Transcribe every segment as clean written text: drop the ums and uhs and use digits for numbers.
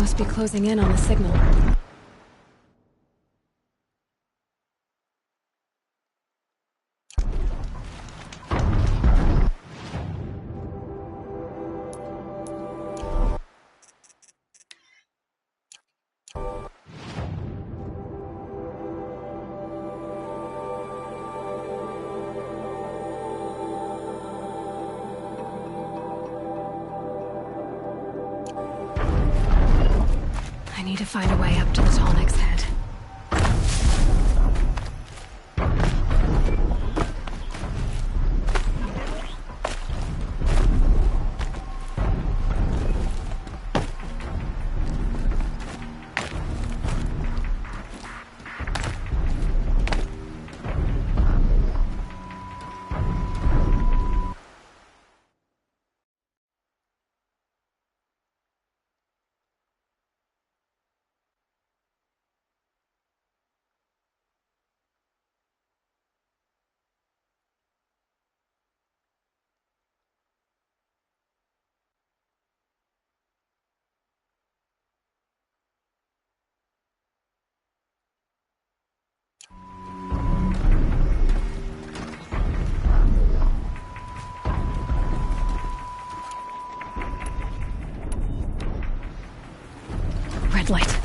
must be closing in on the signal. I need to find a way up to the Tallneck's head. Red light.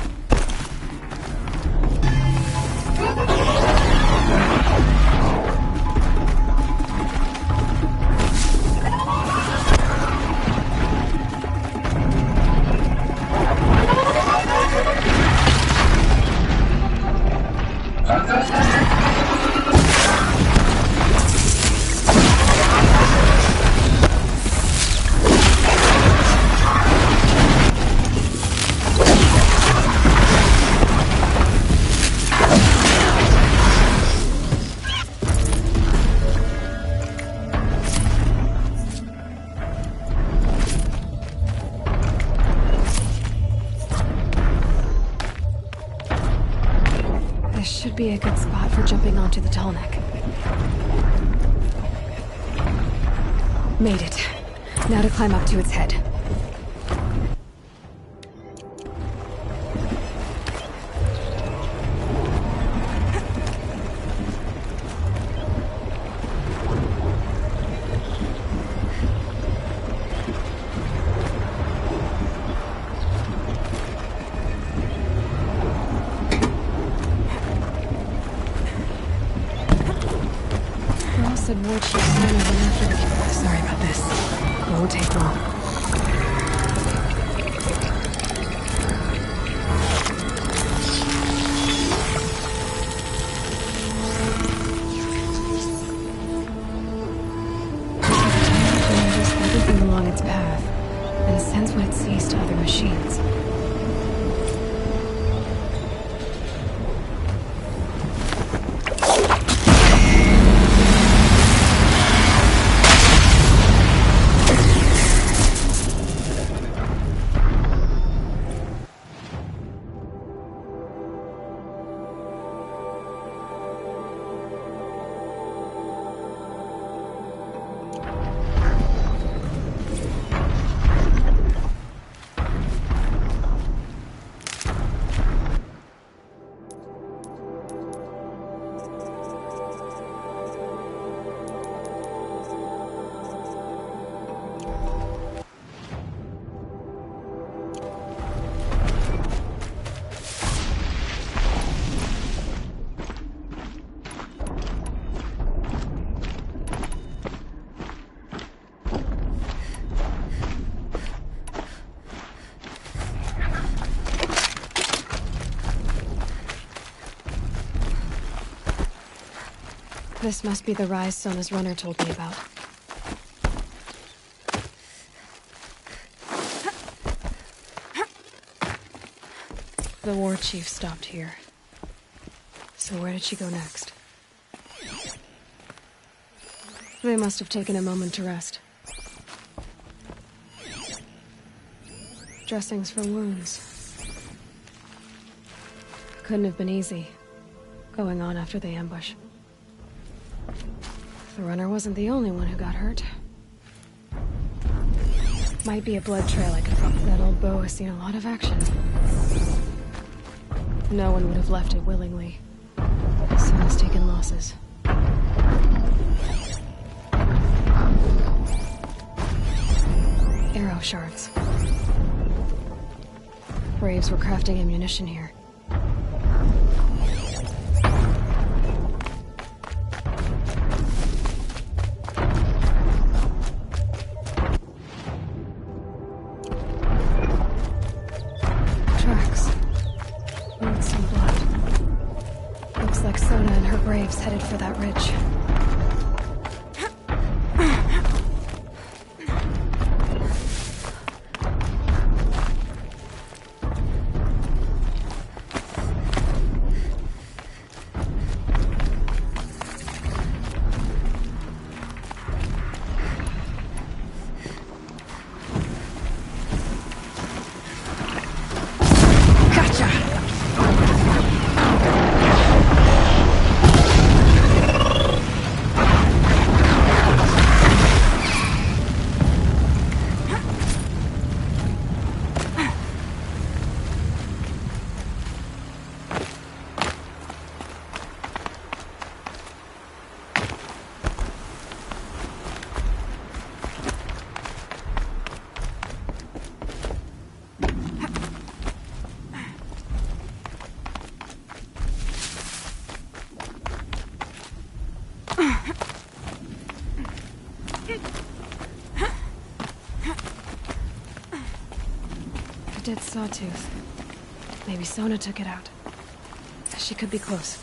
This should be a good spot for jumping onto the Tallneck. Made it. Now to climb up to its head. Said War Chief Sona went after the... Sorry about this. Won't take long. It noticed everything along its path, and sends what it sees to other machines. This must be the rise Sona's runner told me about. The war chief stopped here. So where did she go next? They must have taken a moment to rest. Dressings for wounds. Couldn't have been easy, going on after the ambush. The runner wasn't the only one who got hurt. Might be a blood trail I could follow. That old bow has seen a lot of action. No one would have left it willingly. Sona's taken losses. Arrow shards. Braves were crafting ammunition here. Tracks. Need some blood. Looks like Sona and her Braves headed for that ridge. A dead sawtooth. Maybe Sona took it out. She could be close.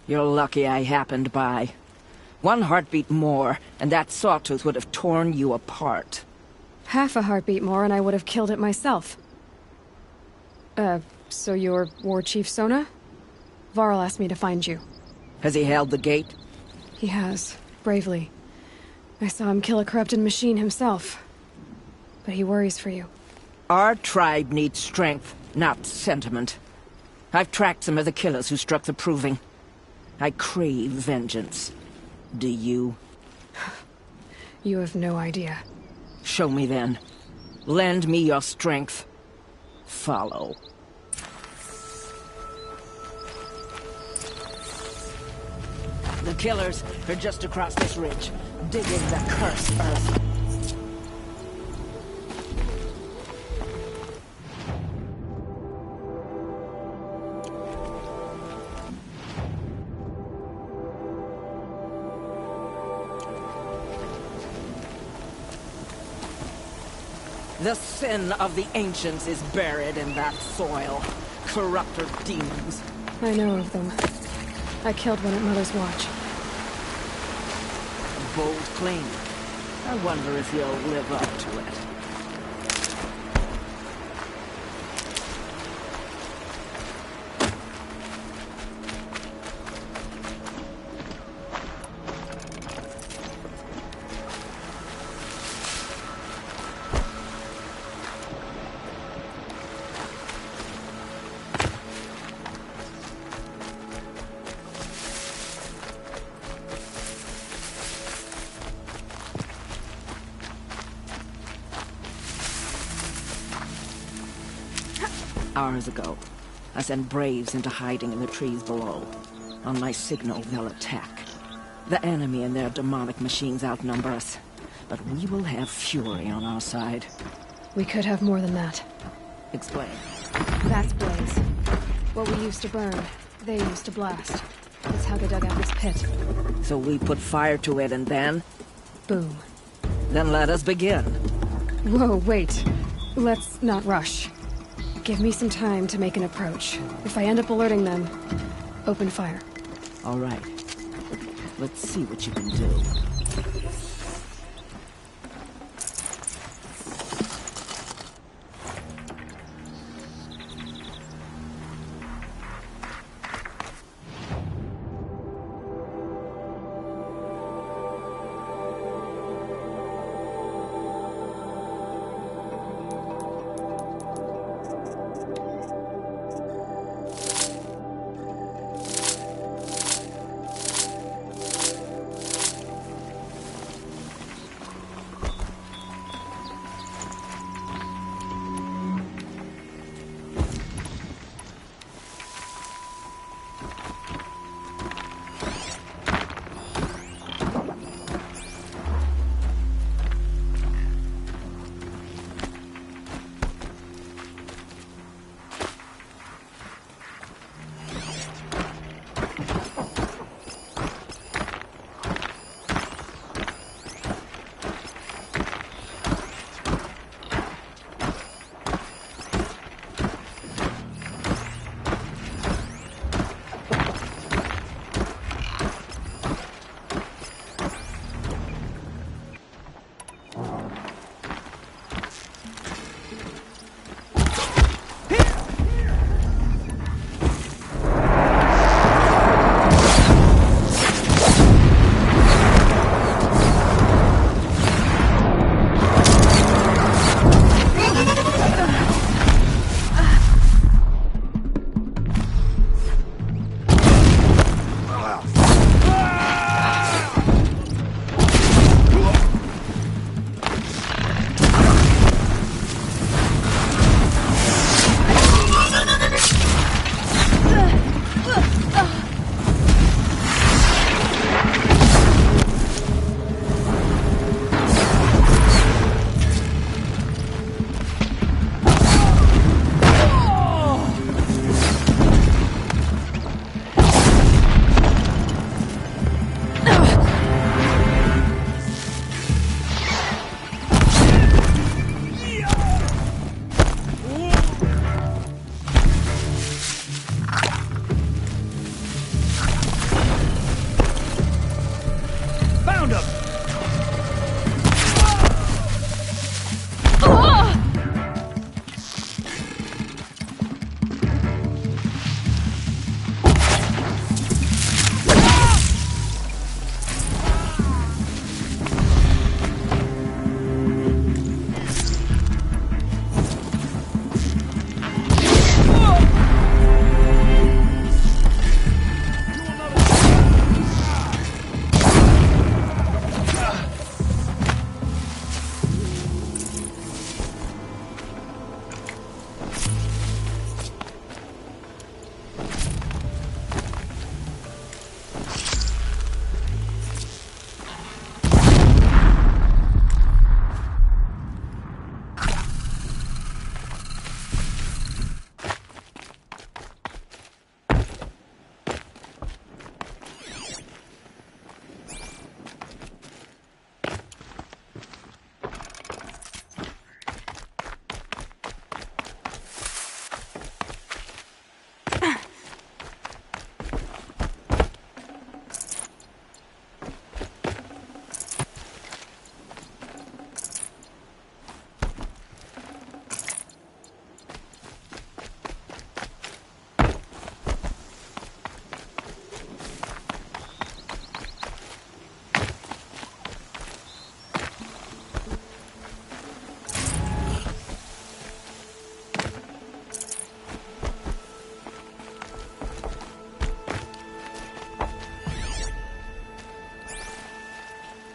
You're lucky I happened by. One heartbeat more, and that sawtooth would have torn you apart. Half a heartbeat more and I would have killed it myself. So you're War Chief Sona? Varl asked me to find you. Has he held the gate? He has, bravely. I saw him kill a corrupted machine himself. But he worries for you. Our tribe needs strength, not sentiment. I've tracked some of the killers who struck the Proving. I crave vengeance. Do you? You have no idea. Show me then. Lend me your strength. Follow. The killers are just across this ridge, digging the cursed earth. The sin of the ancients is buried in that soil. Corrupter demons. I know of them. I killed one at Mother's Watch. A bold claim. I wonder if you'll live up to it. Hours ago, I sent Braves into hiding in the trees below. On my signal, they'll attack. The enemy and their demonic machines outnumber us, but we will have fury on our side. We could have more than that. Explain. That's blaze. What we used to burn, they used to blast. That's how they dug out this pit. So we put fire to it and then? Boom. Then let us begin. Whoa, wait. Let's not rush. Give me some time to make an approach. If I end up alerting them, open fire. All right. Let's see what you can do.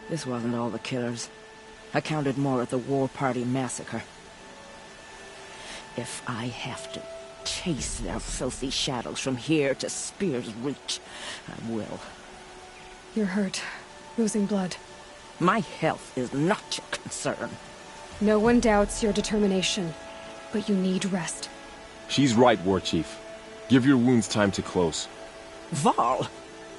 This wasn't all the killers. I counted more at the War Party massacre. If I have to chase their filthy shadows from here to Spear's Reach, I will. You're hurt. Losing blood. My health is not your concern. No one doubts your determination, but you need rest. She's right, War Chief. Give your wounds time to close. Val,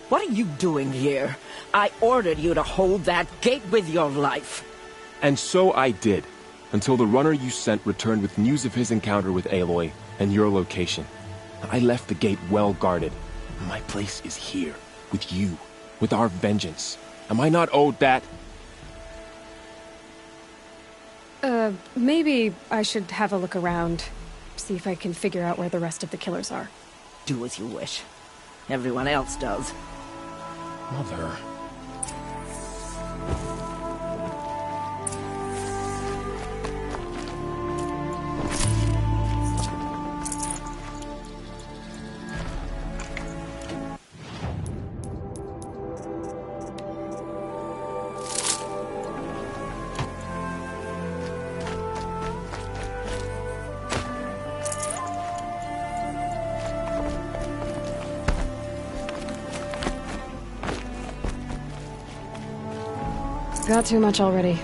what are you doing here? I ordered you to hold that gate with your life. And so I did, until the runner you sent returned with news of his encounter with Aloy and your location. I left the gate well guarded. My place is here, with you, with our vengeance. Am I not owed that? Maybe I should have a look around. See if I can figure out where the rest of the killers are. Do as you wish. Everyone else does. Mother... Got too much already.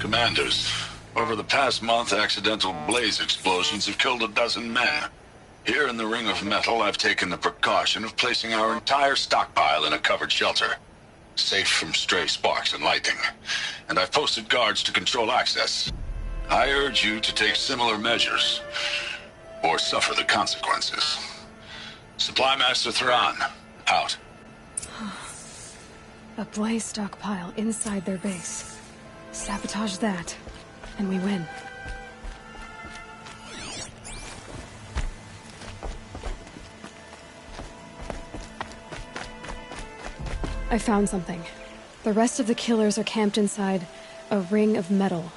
Commanders, over the past month, accidental blaze explosions have killed a dozen men. Here in the Ring of Metal, I've taken the precaution of placing our entire stockpile in a covered shelter, safe from stray sparks and lightning. And I've posted guards to control access. I urge you to take similar measures, or suffer the consequences. Supply Master Thrawn, out. A blaze stockpile inside their base. Sabotage that, and we win. I found something. The rest of the killers are camped inside a ring of metal.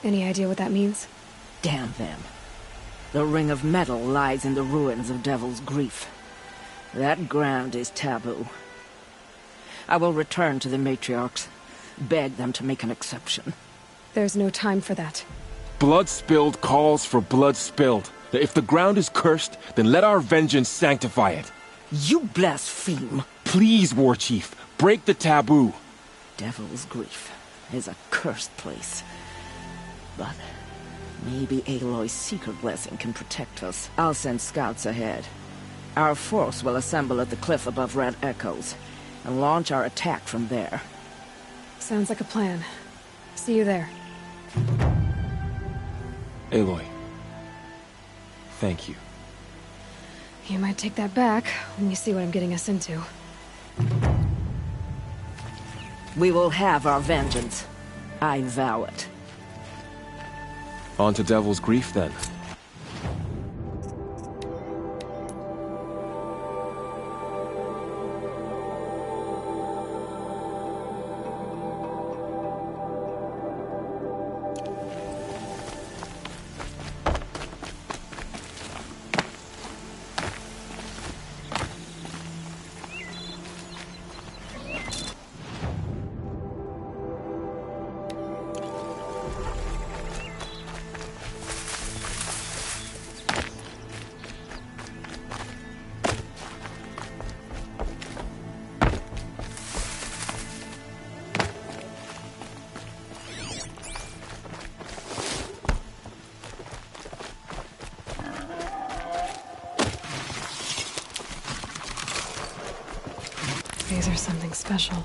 Any idea what that means? Damn them. The Ring of Metal lies in the ruins of Devil's Grief. That ground is taboo. I will return to the matriarchs. Beg them to make an exception. There's no time for that. Blood spilled calls for blood spilled. If the ground is cursed, then let our vengeance sanctify it. You blaspheme! Please, War Chief, break the taboo. Devil's Grief is a cursed place. But maybe Aloy's secret blessing can protect us. I'll send scouts ahead. Our force will assemble at the cliff above Red Echoes, and launch our attack from there. Sounds like a plan. See you there. Aloy. Thank you. You might take that back when you see what I'm getting us into. We will have our vengeance. I vow it. On to Devil's Grief, then. These are something special.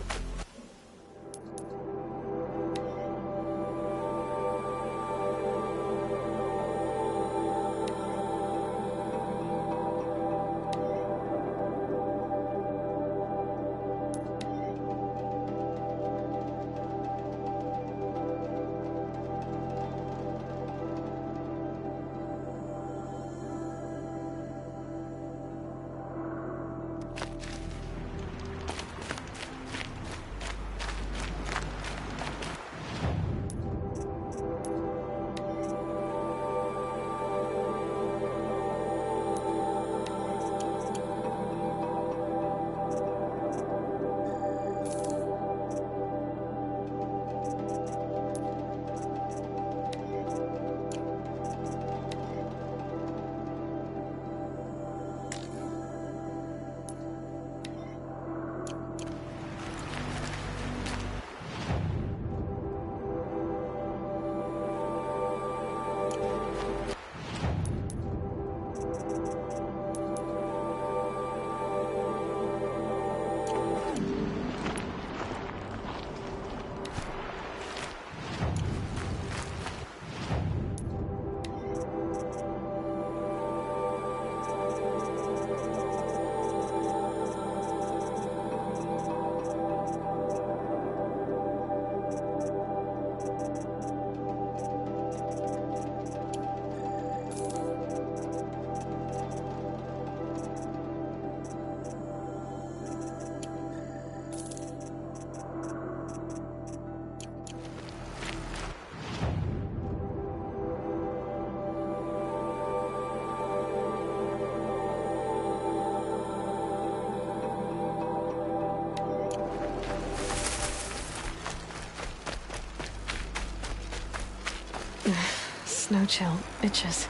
snow chill itches.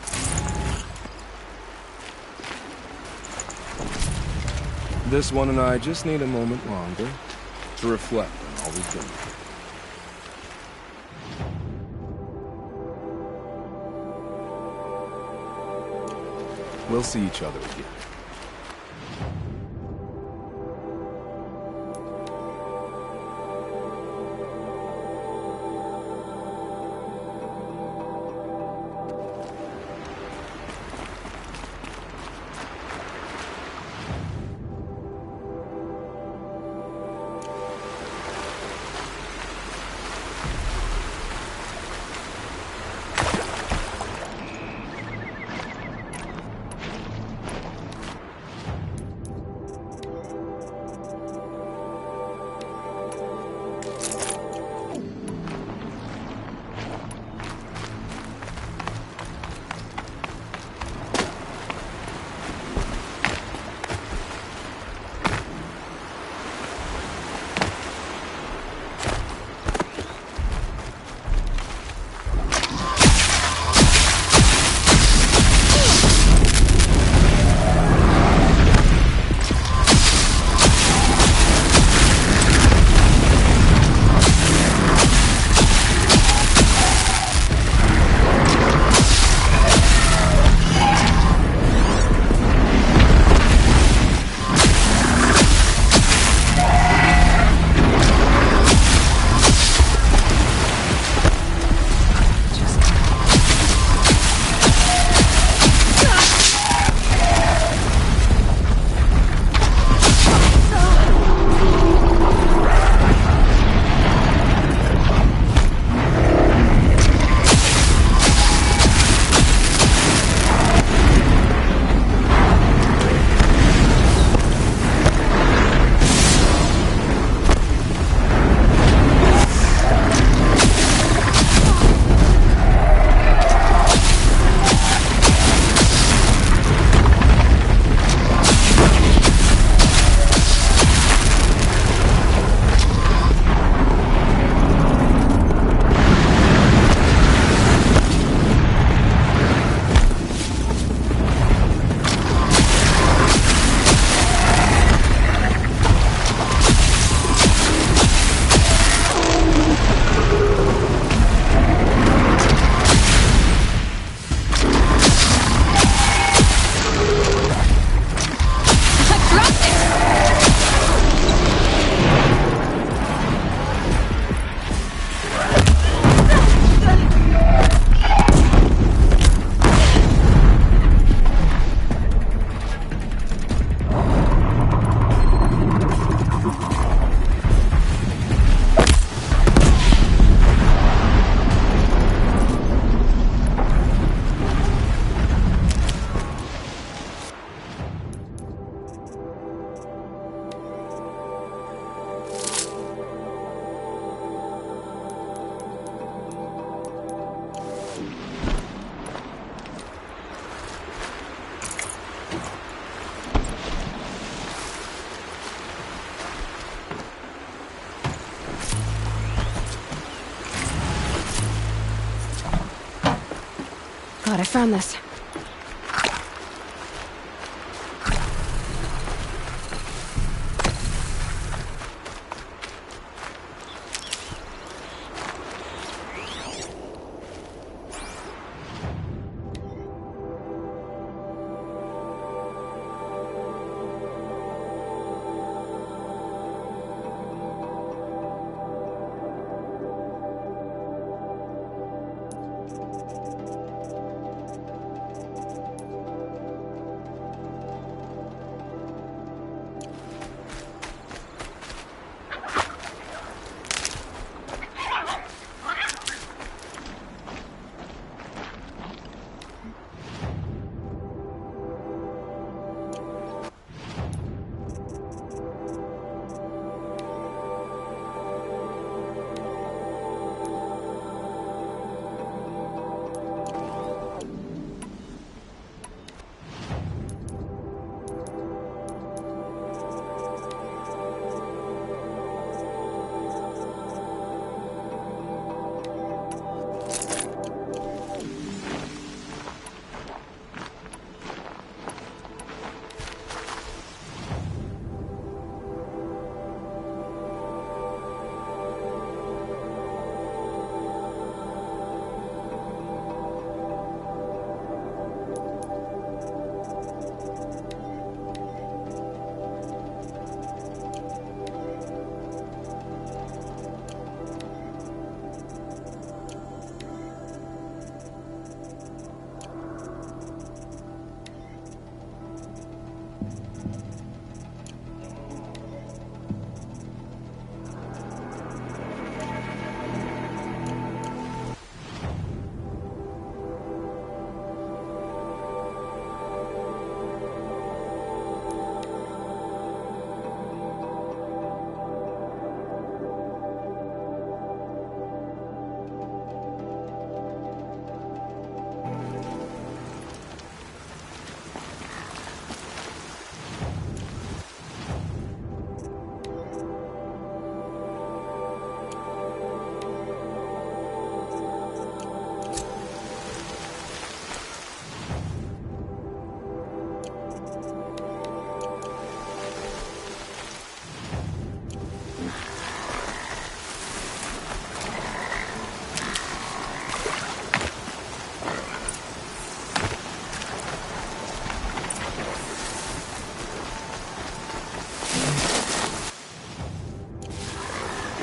This one and I just need a moment longer to reflect on all we've been through. We'll see each other again. God, I found this.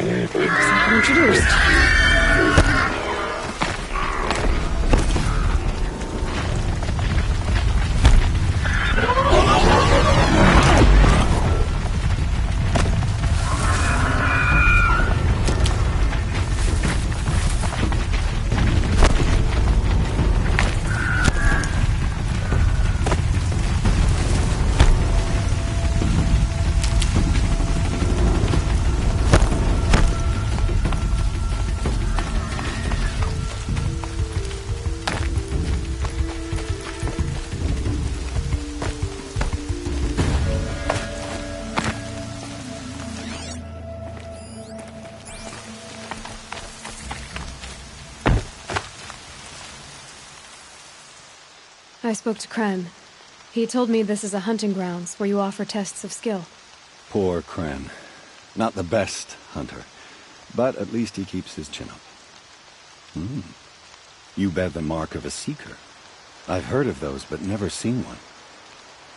Looks like I'm introduced. I spoke to Kren. He told me this is a hunting grounds where you offer tests of skill. Poor Kren. Not the best hunter, but at least he keeps his chin up. You bear the mark of a seeker. I've heard of those, but never seen one.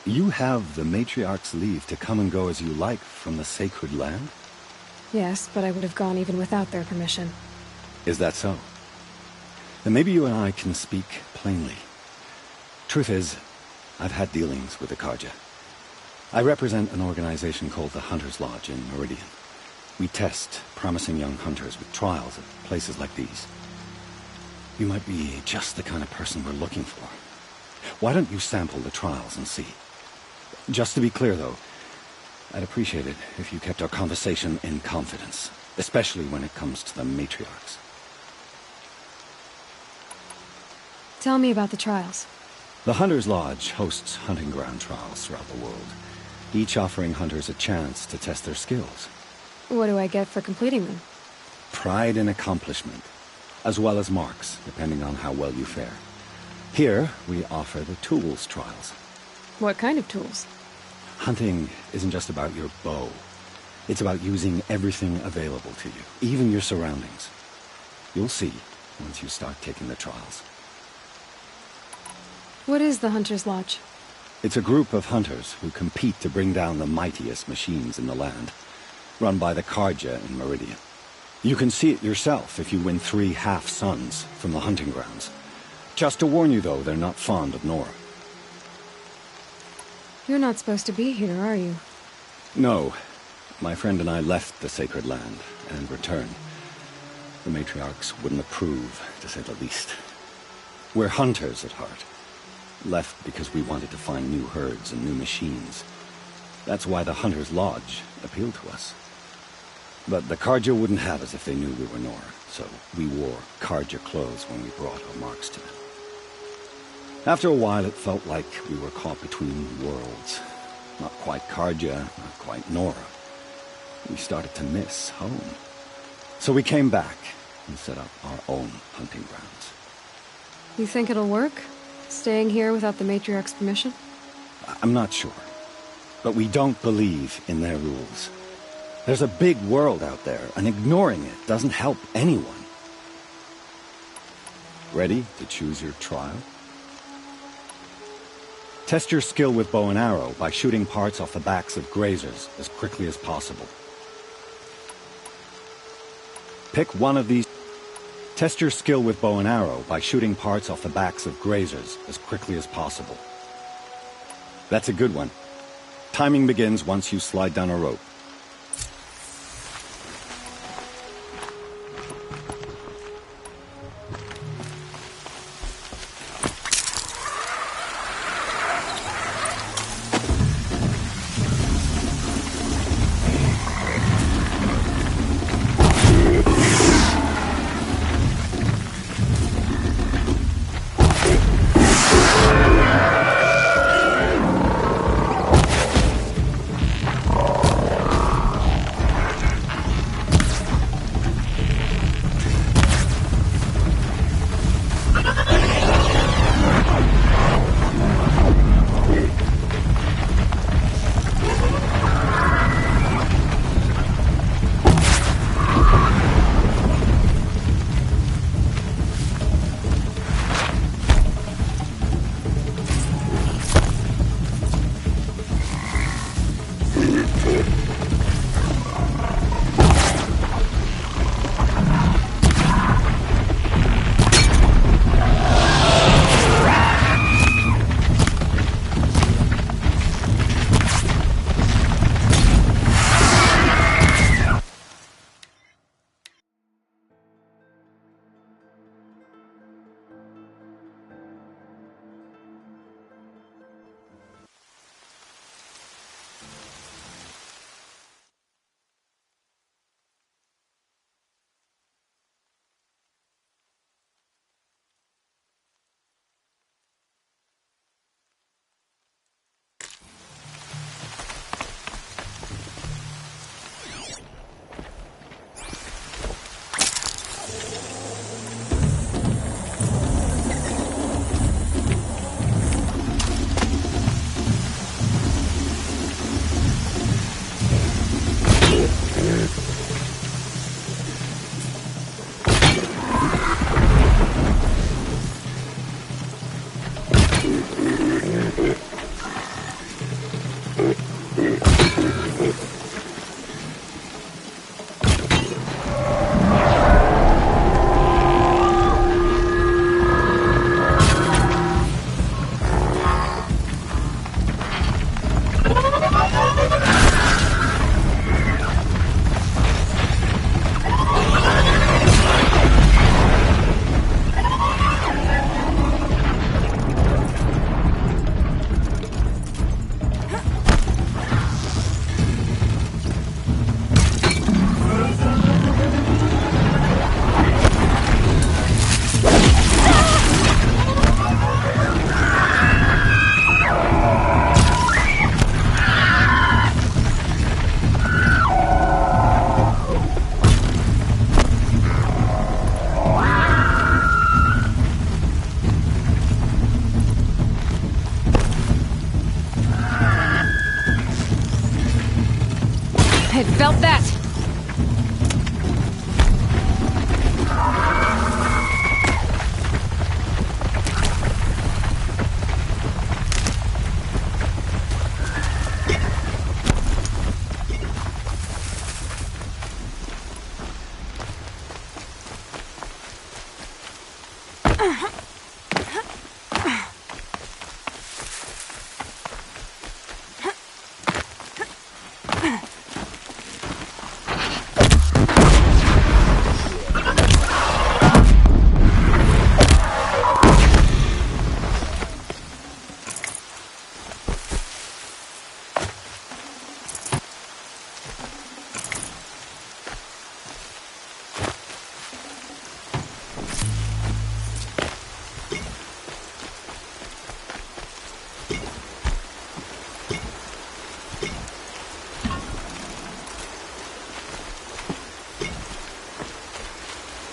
You have the Matriarch's leave to come and go as you like from the sacred land? Yes, but I would have gone even without their permission. Is that so? Then maybe you and I can speak plainly. Truth is, I've had dealings with the Karja. I represent an organization called the Hunter's Lodge in Meridian. We test promising young hunters with trials at places like these. You might be just the kind of person we're looking for. Why don't you sample the trials and see? Just to be clear, though, I'd appreciate it if you kept our conversation in confidence, especially when it comes to the matriarchs. Tell me about the trials. The Hunter's Lodge hosts hunting ground trials throughout the world, each offering hunters a chance to test their skills. What do I get for completing them? Pride in accomplishment, as well as marks, depending on how well you fare. Here, we offer the tools trials. What kind of tools? Hunting isn't just about your bow. It's about using everything available to you, even your surroundings. You'll see once you start taking the trials. What is the Hunter's Lodge? It's a group of hunters who compete to bring down the mightiest machines in the land, run by the Karja in Meridian. You can see it yourself if you win 3 half-suns from the hunting grounds. Just to warn you, though, they're not fond of Nora. You're not supposed to be here, are you? No. My friend and I left the sacred land and returned. The matriarchs wouldn't approve, to say the least. We're hunters at heart. Left because we wanted to find new herds and new machines. That's why the Hunter's Lodge appealed to us. But the Karja wouldn't have us if they knew we were Nora, so we wore Karja clothes when we brought our marks to them. After a while, it felt like we were caught between worlds. Not quite Karja, not quite Nora. We started to miss home. So we came back and set up our own hunting grounds. You think it'll work? Staying here without the Matriarch's permission? I'm not sure. But we don't believe in their rules. There's a big world out there, and ignoring it doesn't help anyone. Ready to choose your trial? Test your skill with bow and arrow by shooting parts off the backs of grazers as quickly as possible. Pick one of these. Test your skill with bow and arrow by shooting parts off the backs of grazers as quickly as possible. That's a good one. Timing begins once you slide down a rope. I felt that!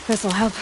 This'll help.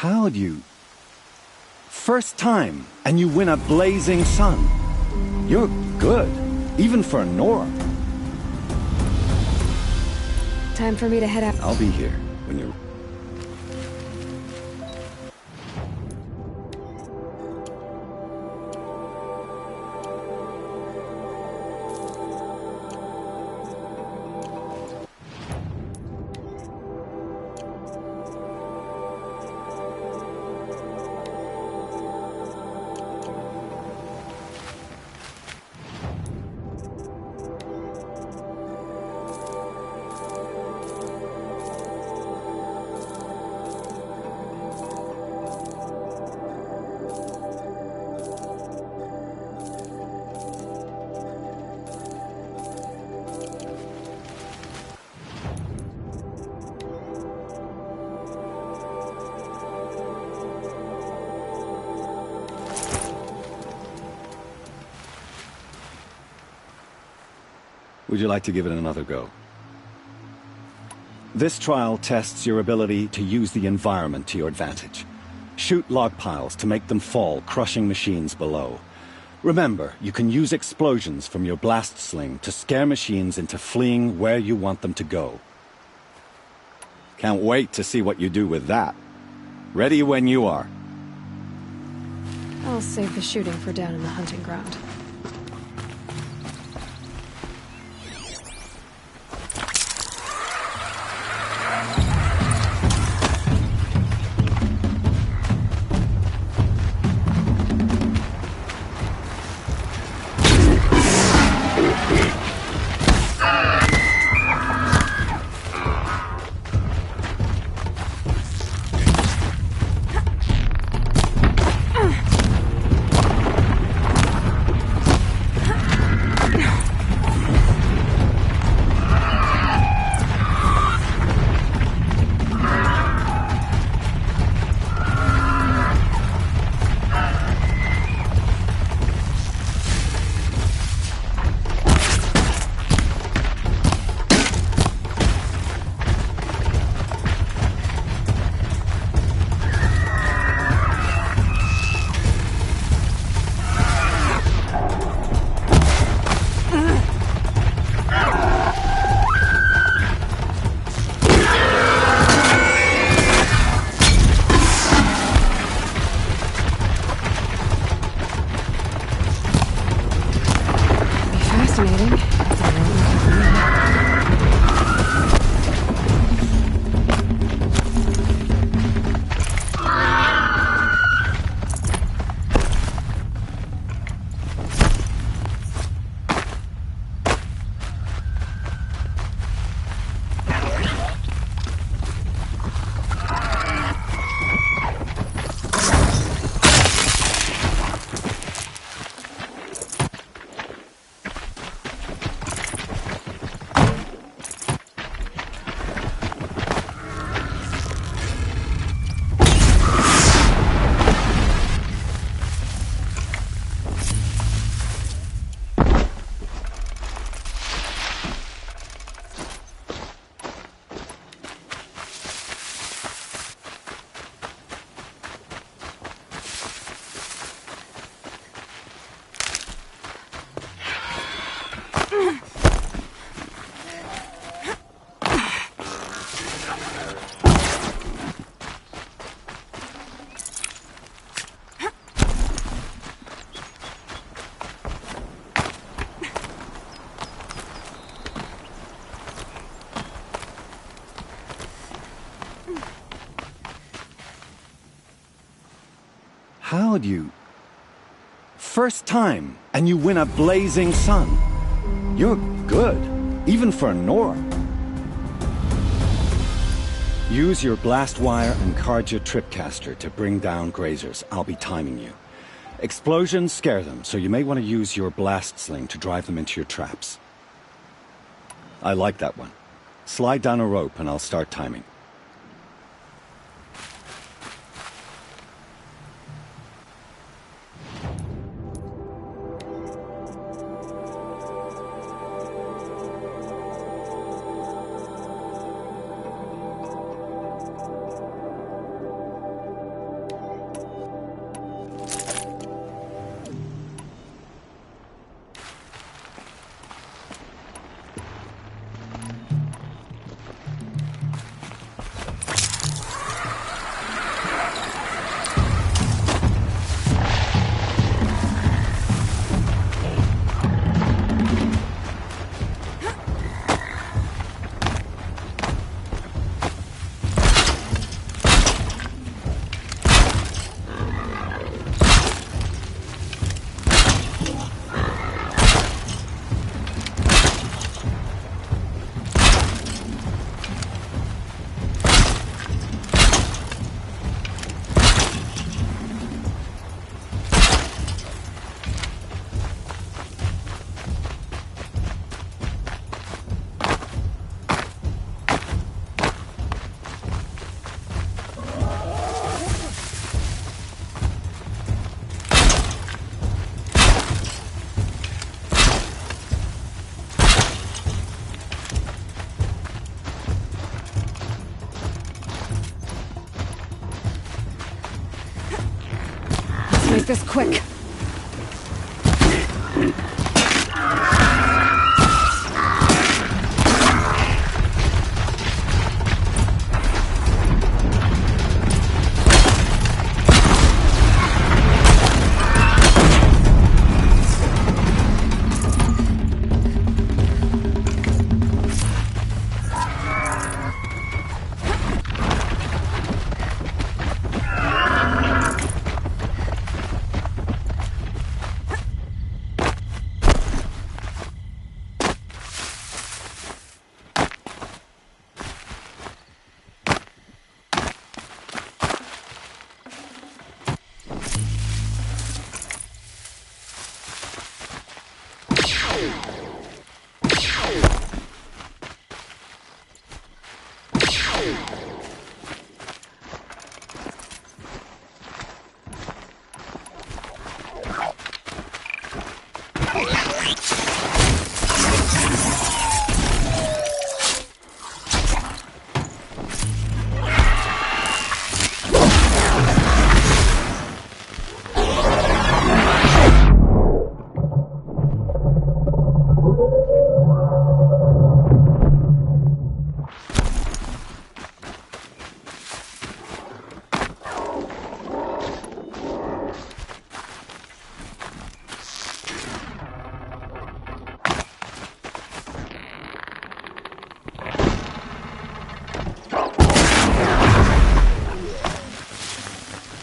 How'd you... First time, and you win a blazing sun. You're good, even for Nora. Time for me to head out. I'll be here when you're... Would you like to give it another go? This trial tests your ability to use the environment to your advantage. Shoot log piles to make them fall, crushing machines below. Remember, you can use explosions from your blast sling to scare machines into fleeing where you want them to go. Can't wait to see what you do with that. Ready when you are. I'll save the shooting for down in the hunting ground. How'd you... First time, and you win a blazing sun. You're good, even for a Nora. Use your blast wire and Carja tripcaster to bring down grazers. I'll be timing you. Explosions scare them, so you may want to use your blast sling to drive them into your traps. I like that one. Slide down a rope and I'll start timing. Make this quick.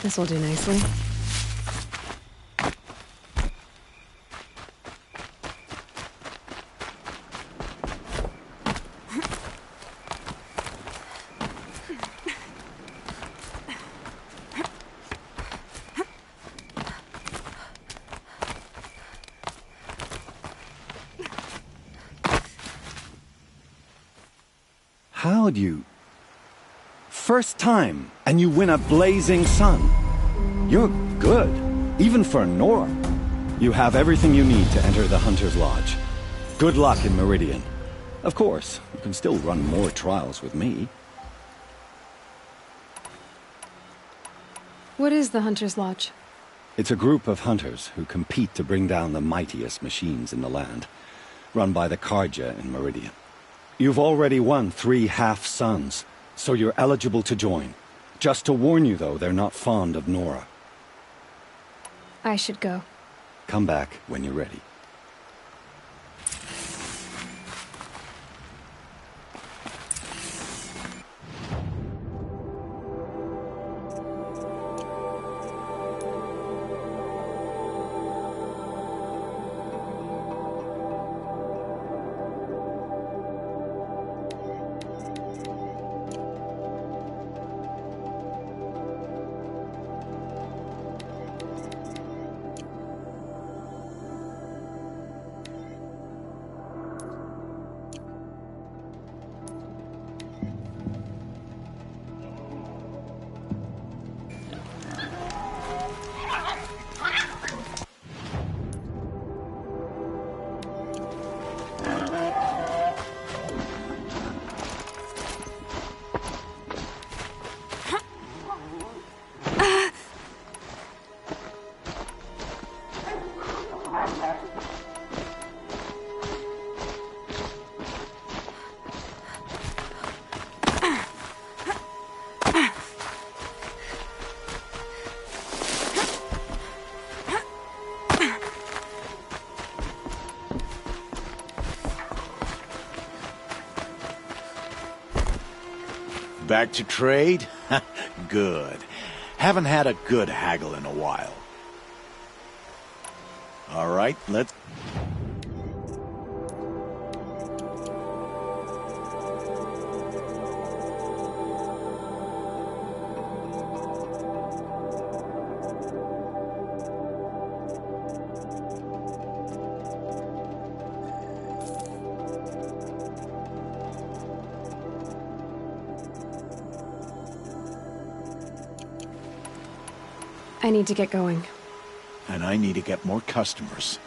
This will do nicely. How'd you... First time, and you win a blazing sun. You're good, even for Nora. You have everything you need to enter the Hunter's Lodge. Good luck in Meridian. Of course, you can still run more trials with me. What is the Hunter's Lodge? It's a group of hunters who compete to bring down the mightiest machines in the land, run by the Karja in Meridian. You've already won 3 half-suns, so you're eligible to join. Just to warn you, though, they're not fond of Nora. I should go. Come back when you're ready. Back to trade? Good. Haven't had a good haggle in a while. All right, let's... I need to get going. And I need to get more customers.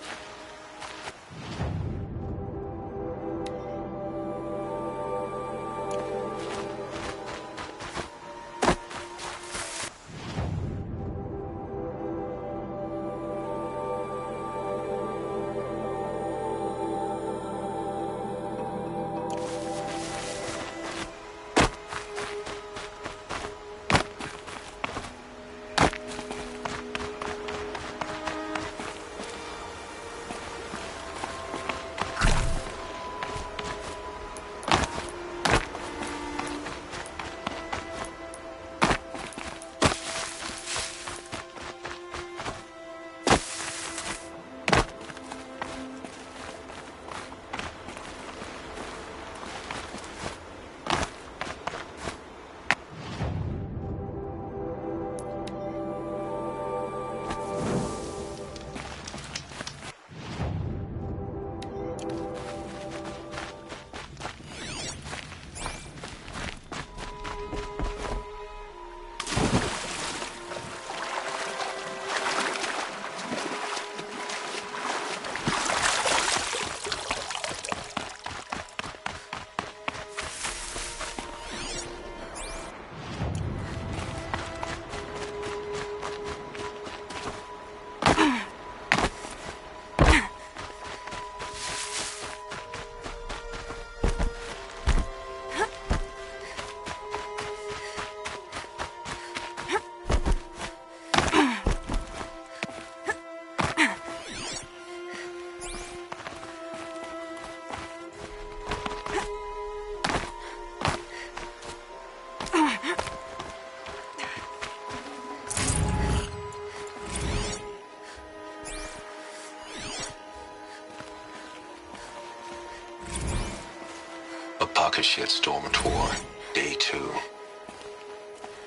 Shitstorm Tour, Day 2.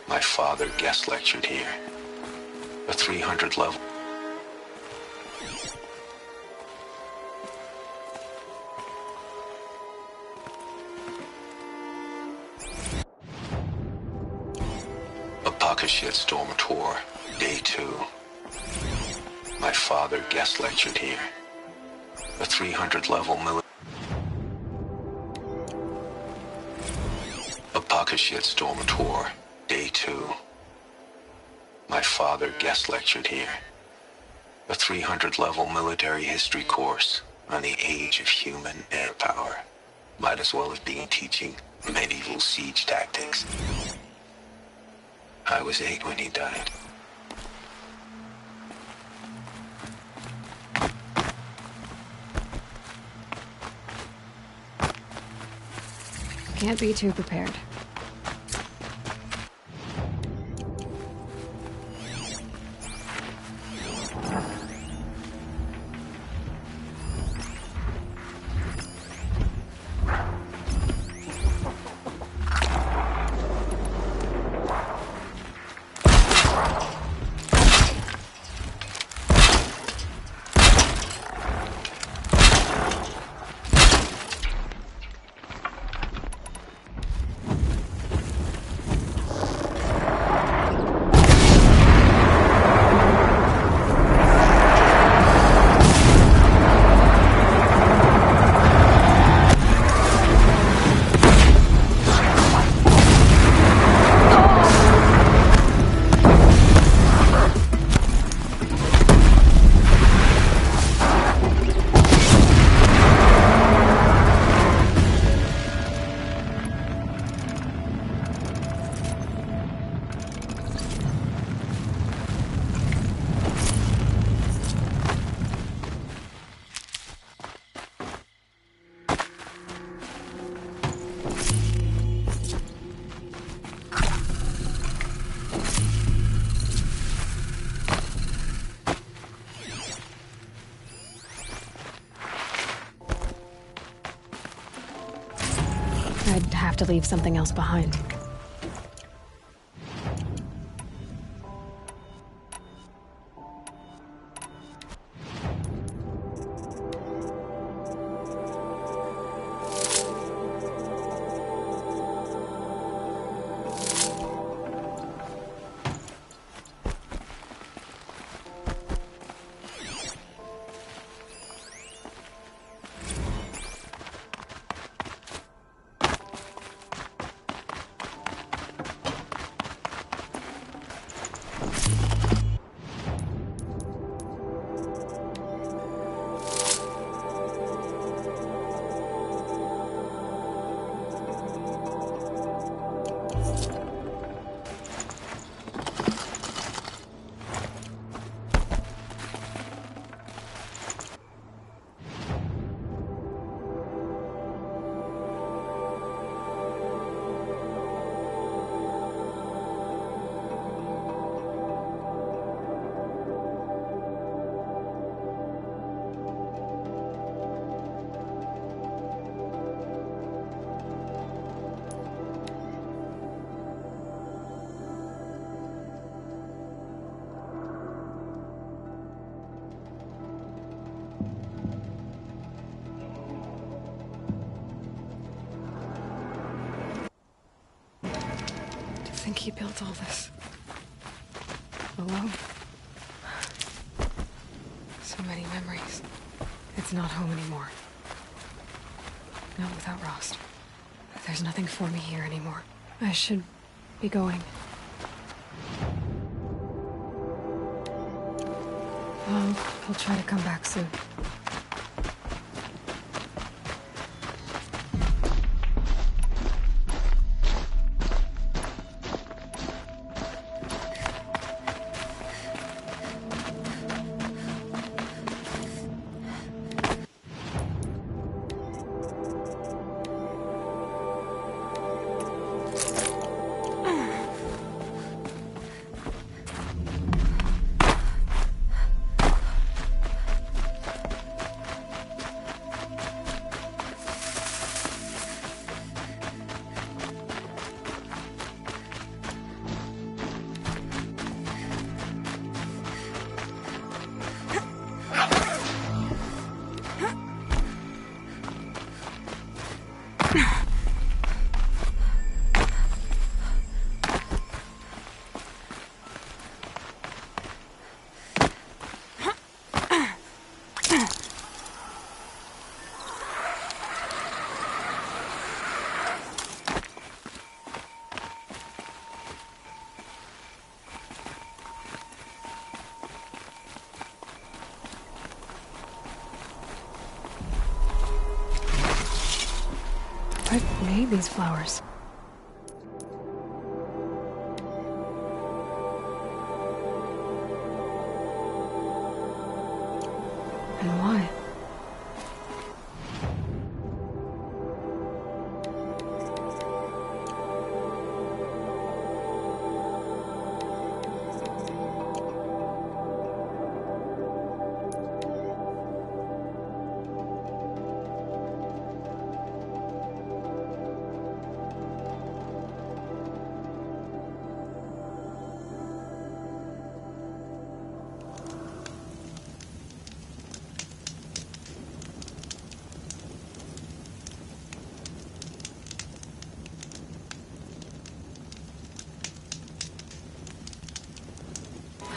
My father guest lectured here. A 300 level. Shitstorm Tour, Day 2. My father guest lectured here. A 300 level military. Shitstorm Tour, Day 2. My father guest lectured here. A 300 level military history course on the age of human air power. Might as well have been teaching medieval siege tactics. I was 8 when he died. Can't be too prepared. I'd have to leave something else behind. I think he built all this alone. So many memories. It's not home anymore. Not without Rost. There's nothing for me here anymore. I should be going. I'll try to come back soon. hate these flowers. And why?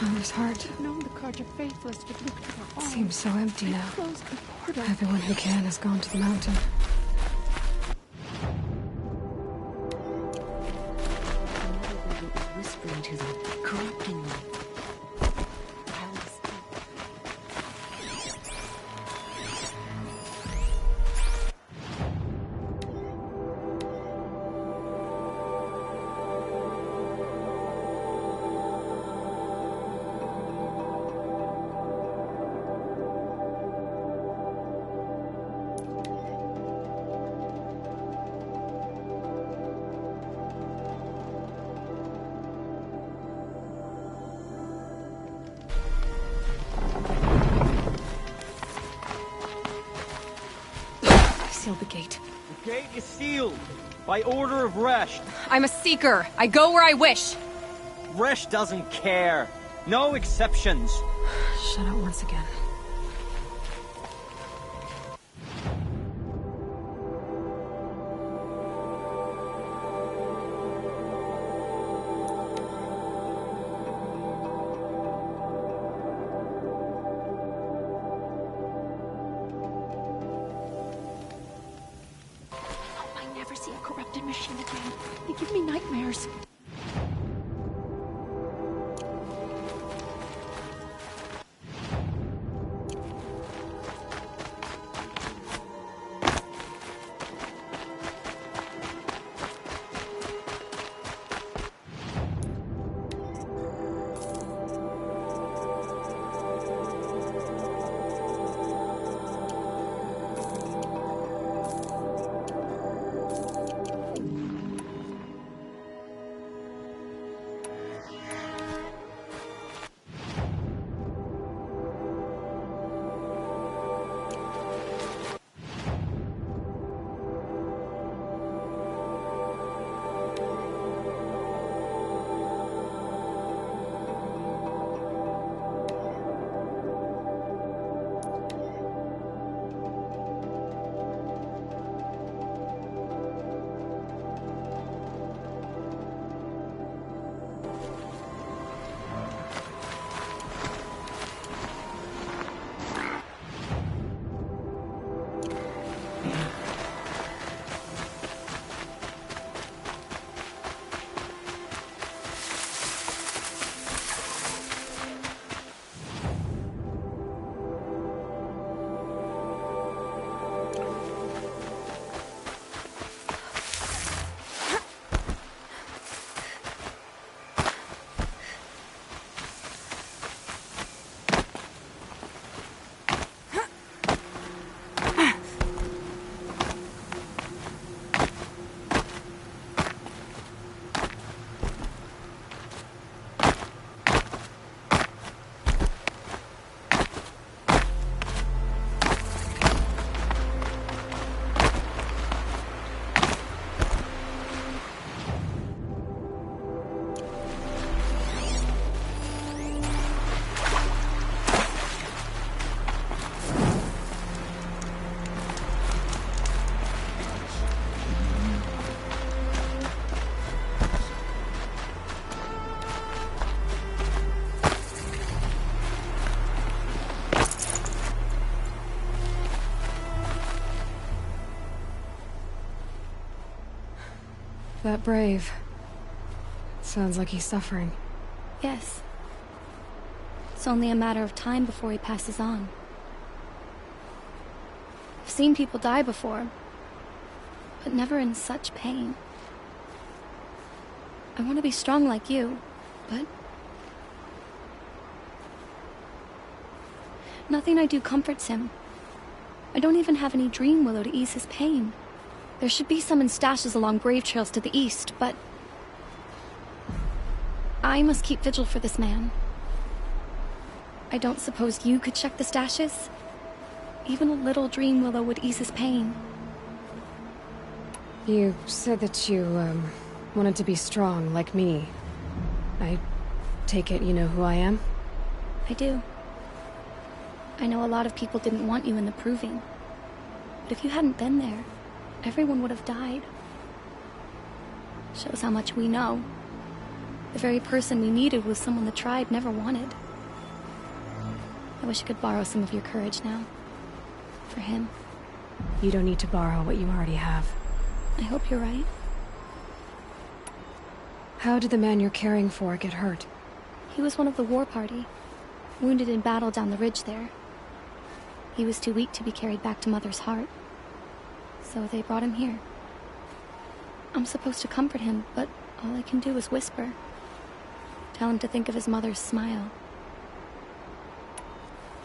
Father's heart. I've known the Carja faithless would look to our arms. Seems so empty now. Close the portal. Everyone who can has gone to the mountain. Another baby is whispering to them, corrupting them. Seal the gate. The gate is sealed by order of Resh. I'm a seeker. I go where I wish. Resh doesn't care. No exceptions. Shut up once again. I never see a corrupted machine again. They give me nightmares. That brave. Sounds like he's suffering. Yes. It's only a matter of time before he passes on. I've seen people die before. but never in such pain. I want to be strong like you, but nothing I do comforts him. I don't even have any dream willow to ease his pain. There should be some in stashes along brave trails to the east, but I must keep vigil for this man. I don't suppose you could check the stashes? Even a little dream willow would ease his pain. You said that you, wanted to be strong, like me. I take it you know who I am? I do. I know a lot of people didn't want you in the Proving. But if you hadn't been there, everyone would have died. Shows how much we know. The very person we needed was someone the tribe never wanted. I wish I could borrow some of your courage now. For him. You don't need to borrow what you already have. I hope you're right. How did the man you're caring for get hurt? He was one of the war party. Wounded in battle down the ridge there. He was too weak to be carried back to Mother's heart. So they brought him here. I'm supposed to comfort him, but all I can do is whisper. Tell him to think of his mother's smile.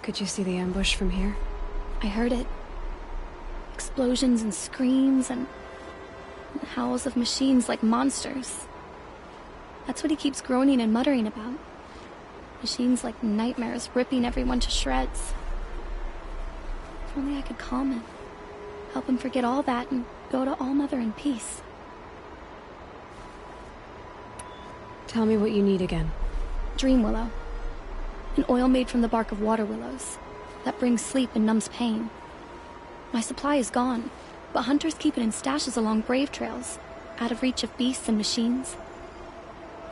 Could you see the ambush from here? I heard it. Explosions and screams and howls of machines like monsters. That's what he keeps groaning and muttering about. Machines like nightmares ripping everyone to shreds. If only I could calm him. Help him forget all that and go to All-Mother in peace. Tell me what you need again. Dream willow. An oil made from the bark of water willows that brings sleep and numbs pain. My supply is gone, but hunters keep it in stashes along brave trails, out of reach of beasts and machines.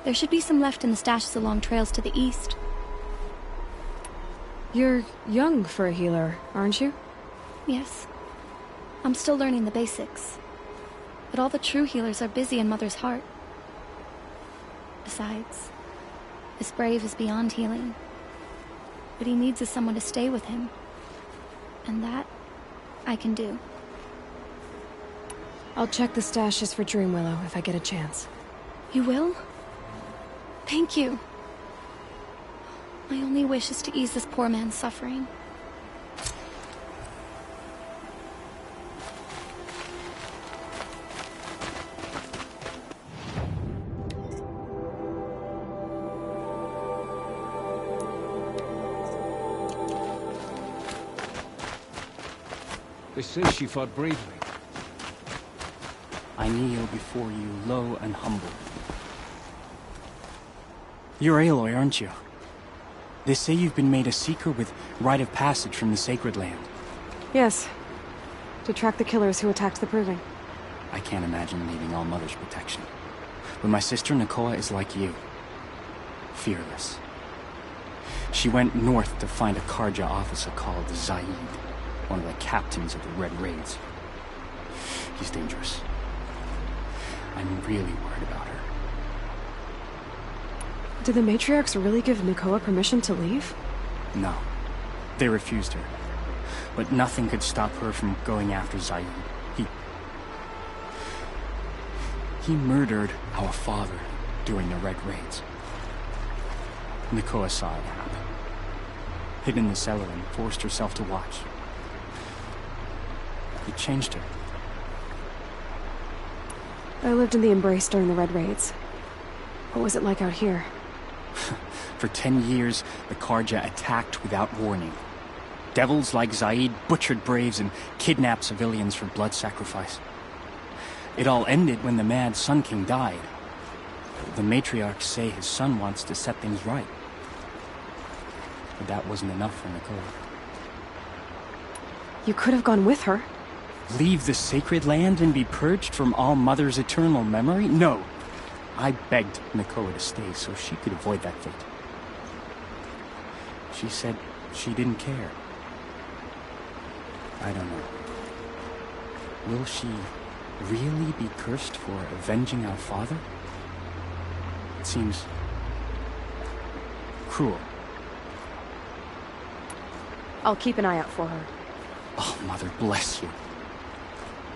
There should be some left in the stashes along trails to the east. You're young for a healer, aren't you? Yes. I'm still learning the basics. But all the true healers are busy in Mother's heart. Besides, this brave is beyond healing. What he needs is someone to stay with him. And that, I can do. I'll check the stashes for Dream Willow if I get a chance. You will? Thank you. My only wish is to ease this poor man's suffering. They say she fought bravely. I kneel before you, low and humble. You're Aloy, aren't you? They say you've been made a seeker with rite of passage from the Sacred Land. Yes. To track the killers who attacked the Proving. I can't imagine leaving All-Mother's protection. But my sister Nakoa is like you. Fearless. She went north to find a Karja officer called Zaid, one of the captains of the Red Raids. He's dangerous. I'm really worried about her. Did the matriarchs really give Nakoa permission to leave? No. They refused her. But nothing could stop her from going after Zaid. He murdered our father during the Red Raids. Nakoa saw it happen. Hid in the cellar and forced herself to watch. It changed her. I lived in the Embrace during the Red Raids. What was it like out here? For 10 years, the Karja attacked without warning. Devils like Zaid butchered braves and kidnapped civilians for blood sacrifice. It all ended when the mad Sun King died. The matriarchs say his son wants to set things right. But that wasn't enough for Nakoa. You could have gone with her. Leave the Sacred Land and be purged from All-Mother's eternal memory? No. I begged Nakoa to stay so she could avoid that fate. She said she didn't care. I don't know. Will she really be cursed for avenging our father? It seems cruel. I'll keep an eye out for her. Oh, Mother bless you.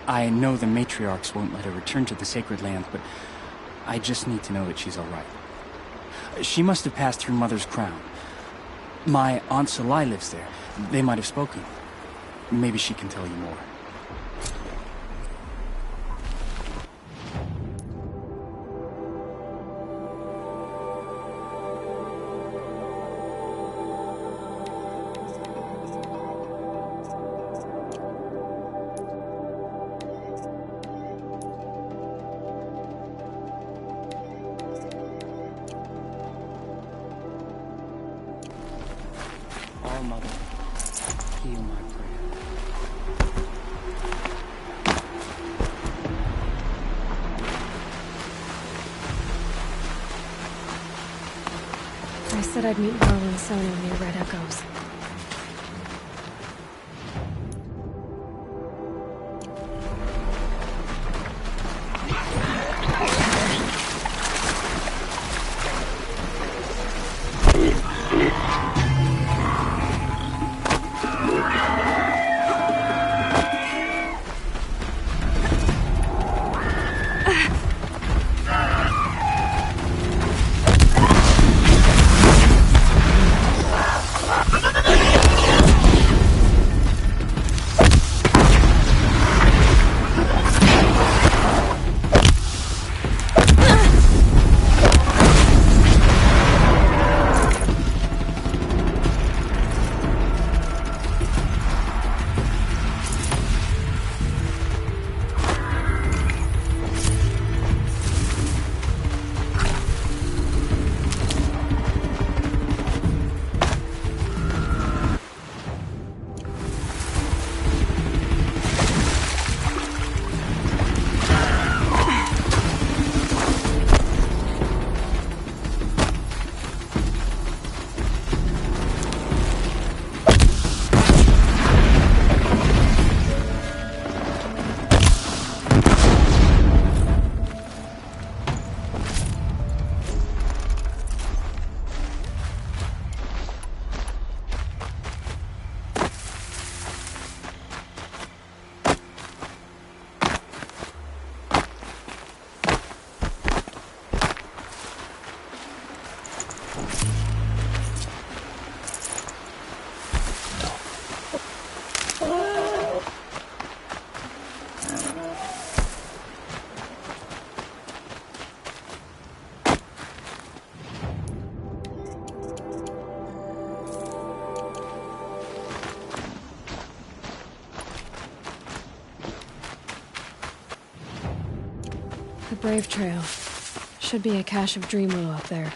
I know the matriarchs won't let her return to the Sacred Land, but I just need to know that she's all right. She must have passed through Mother's Crown. My Aunt Salai lives there. They might have spoken. Maybe she can tell you more. All Mother, heal my prayer. I said I'd meet Will and Sona near Red Echoes. The Brave Trail. Should be a cache of dream willow up there.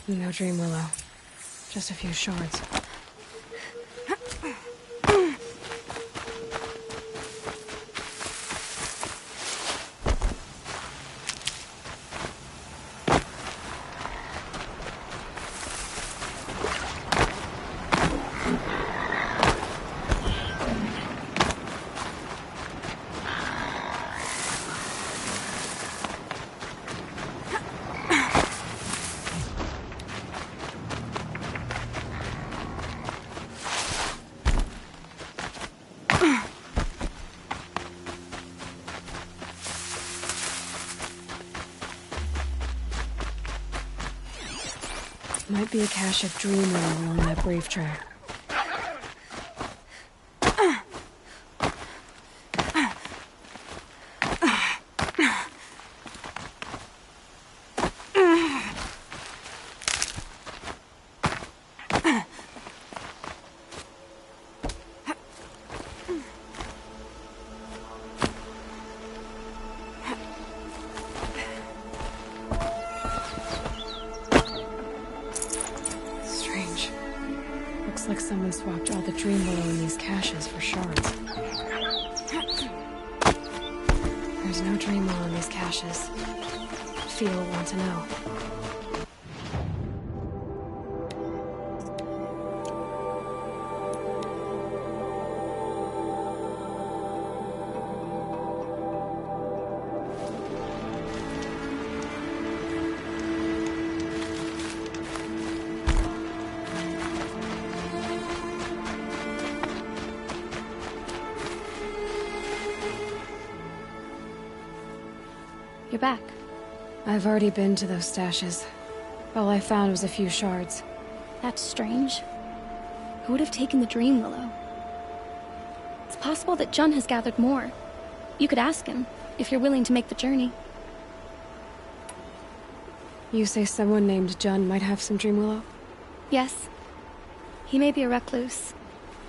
No dream willow. Just a few shards. Might be a cache of dream willow along that Brave Trail. Looks like someone swapped all the dream willow in these caches for shards. There's no dream well in these caches. Feel want to know. You're back. I've already been to those stashes. All I found was a few shards. That's strange. Who would have taken the Dream Willow? It's possible that Jun has gathered more. You could ask him, if you're willing to make the journey. You say someone named Jun might have some Dream Willow? Yes. He may be a recluse,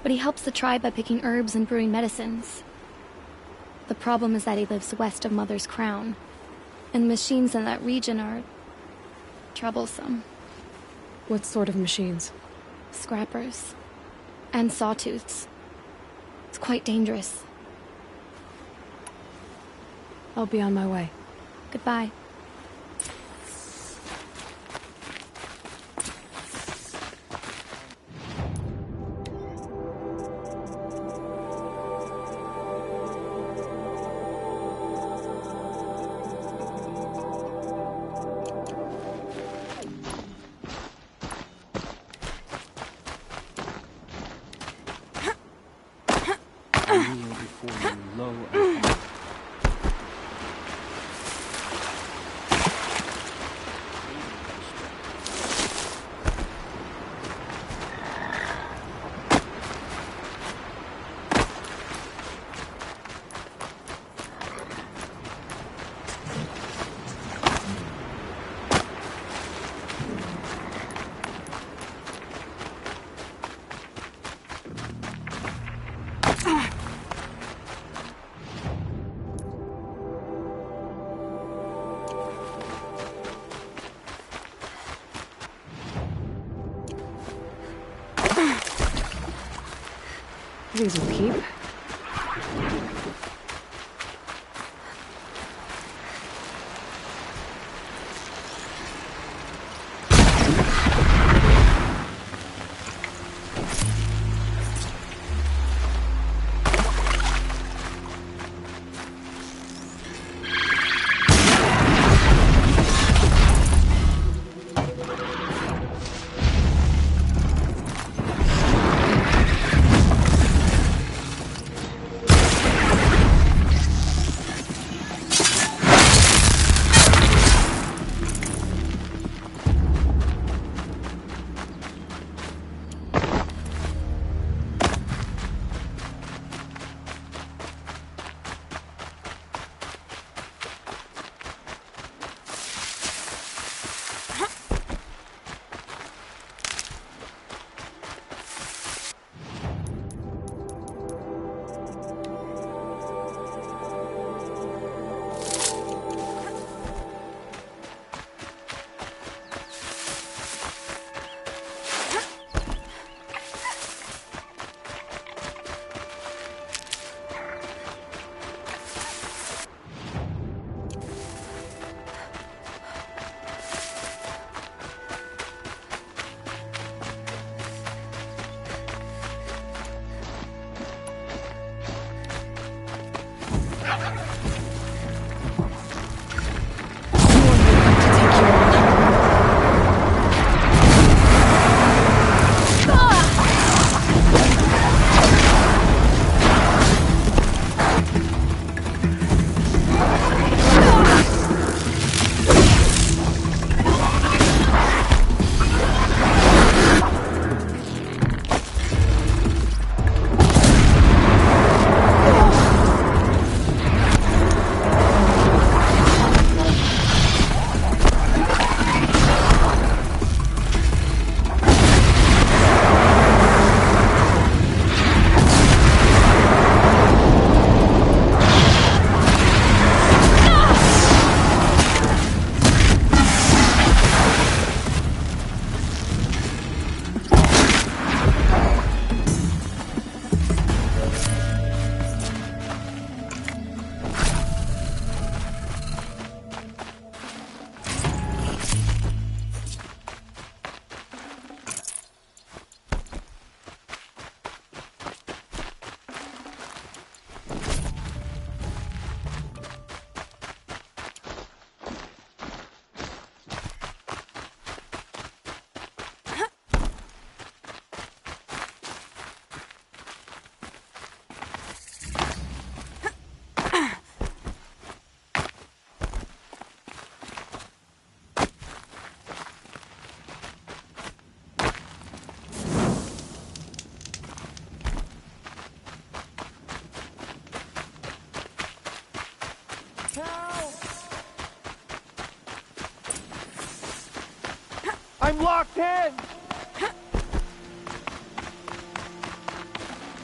but he helps the tribe by picking herbs and brewing medicines. The problem is that he lives west of Mother's Crown, and machines in that region are troublesome. What sort of machines? Scrappers. And sawtooths. It's quite dangerous. I'll be on my way. Goodbye. Before you low and high. These will keep. I'm locked in!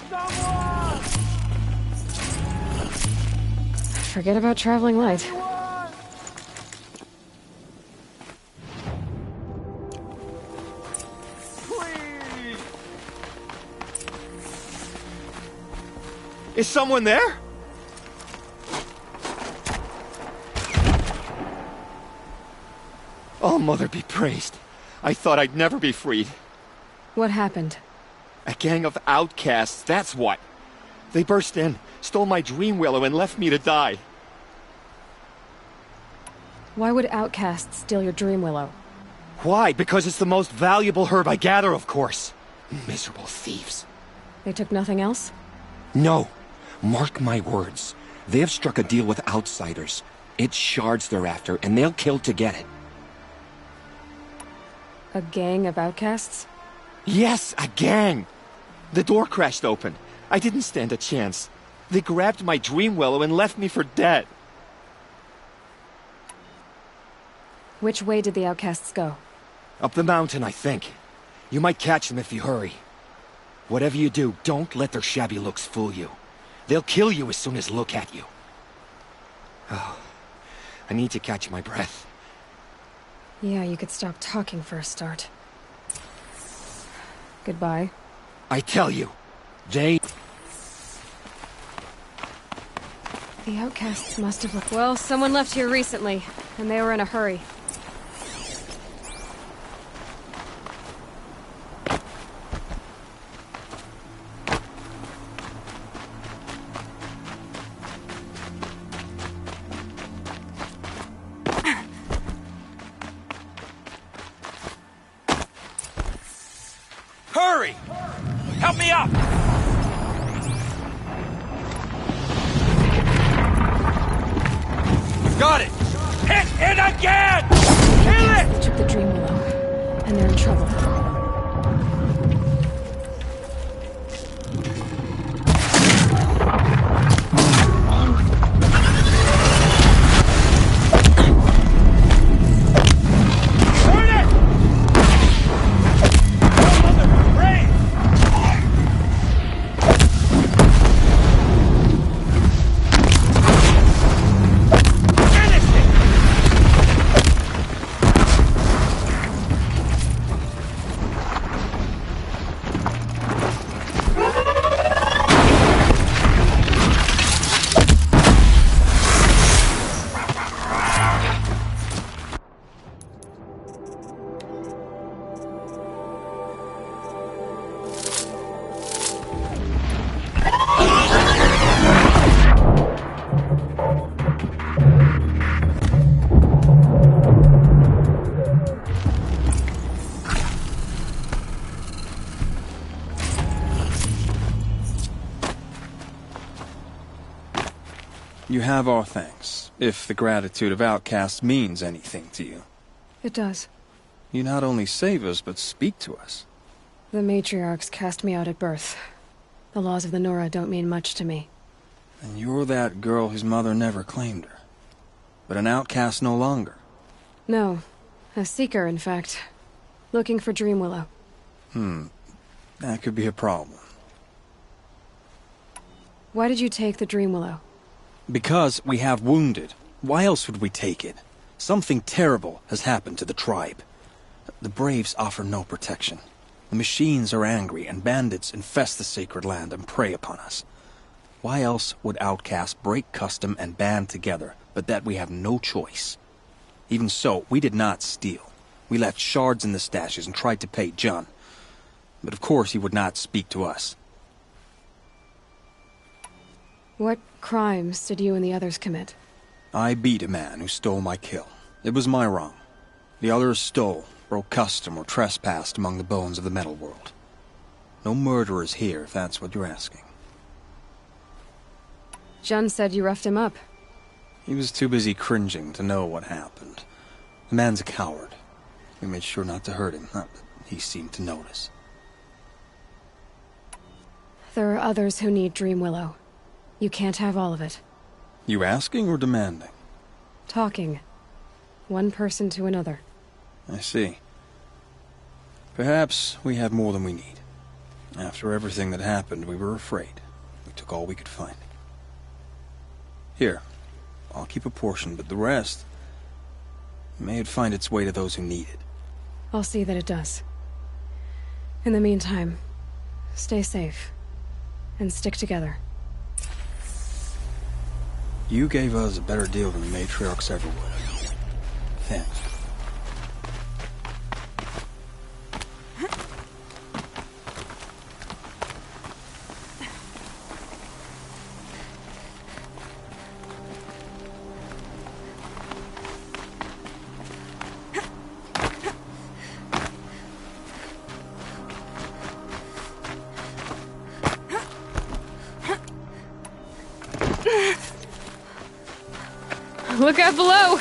Someone! Forget about traveling light. Please! Is someone there? Oh, Mother be praised. I thought I'd never be freed. What happened? A gang of outcasts, that's what. They burst in, stole my dream willow, and left me to die. Why would outcasts steal your dream willow? Why? Because it's the most valuable herb I gather, of course. Miserable thieves. They took nothing else? No. Mark my words. They have struck a deal with outsiders. It's shards they're after, and they'll kill to get it. A gang of outcasts? Yes, a gang! The door crashed open. I didn't stand a chance. They grabbed my dream willow and left me for dead. Which way did the outcasts go? Up the mountain, I think. You might catch them if you hurry. Whatever you do, don't let their shabby looks fool you. They'll kill you as soon as look at you. Oh, I need to catch my breath. Yeah, you could stop talking for a start. Goodbye. I tell you, they... The outcasts must have looked... Well, someone left here recently, and they were in a hurry. Hurry! Help me up! Got it! Hit it again! Kill it! They took the dream willow, and they're in trouble. You have our thanks, if the gratitude of outcasts means anything to you. It does. You not only save us, but speak to us. The matriarchs cast me out at birth. The laws of the Nora don't mean much to me. And you're that girl whose mother never claimed her. But an outcast no longer. No. A seeker, in fact. Looking for Dream Willow. That could be a problem. Why did you take the Dream Willow? Because we have wounded. Why else would we take it? Something terrible has happened to the tribe. The Braves offer no protection. The machines are angry, and bandits infest the sacred land and prey upon us. Why else would outcasts break custom and band together, but that we have no choice? Even so, we did not steal. We left shards in the stashes and tried to pay John. But of course he would not speak to us. What crimes did you and the others commit? I beat a man who stole my kill. It was my wrong. The others stole, broke custom, or trespassed among the bones of the metal world. No murderers here, if that's what you're asking. Jun said you roughed him up. He was too busy cringing to know what happened. The man's a coward. We made sure not to hurt him, not that he seemed to notice. There are others who need Dream Willow. You can't have all of it. You asking or demanding? Talking. One person to another. I see. Perhaps we have more than we need. After everything that happened, we were afraid. We took all we could find. Here, I'll keep a portion, but the rest... may it find its way to those who need it. I'll see that it does. In the meantime, stay safe. And stick together. You gave us a better deal than the matriarchs ever would. Thanks. Look out below!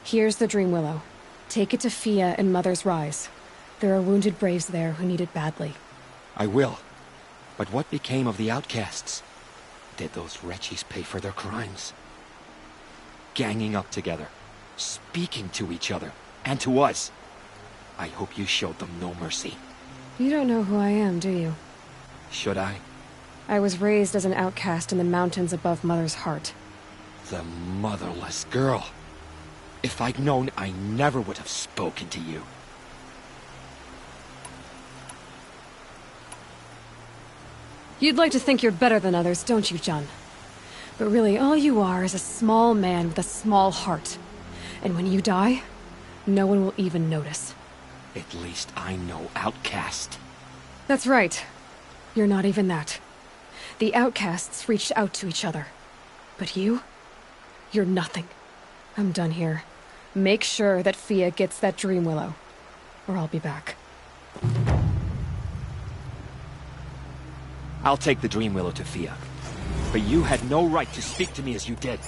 Here's the Dream Willow. Take it to Fia and Mother's Rise. There are wounded braves there who need it badly. I will. But what became of the outcasts? Did those wretches pay for their crimes? Ganging up together, speaking to each other, and to us. I hope you showed them no mercy. You don't know who I am, do you? Should I? I was raised as an outcast in the mountains above Mother's Heart. The motherless girl. If I'd known, I never would have spoken to you. You'd like to think you're better than others, don't you, John? But really, all you are is a small man with a small heart. And when you die, no one will even notice. At least I know outcast. That's right. You're not even that. The outcasts reached out to each other. But you? You're nothing. I'm done here. Make sure that Fia gets that Dream Willow, or I'll be back. I'll take the Dream Willow to Fia. But you had no right to speak to me as you did.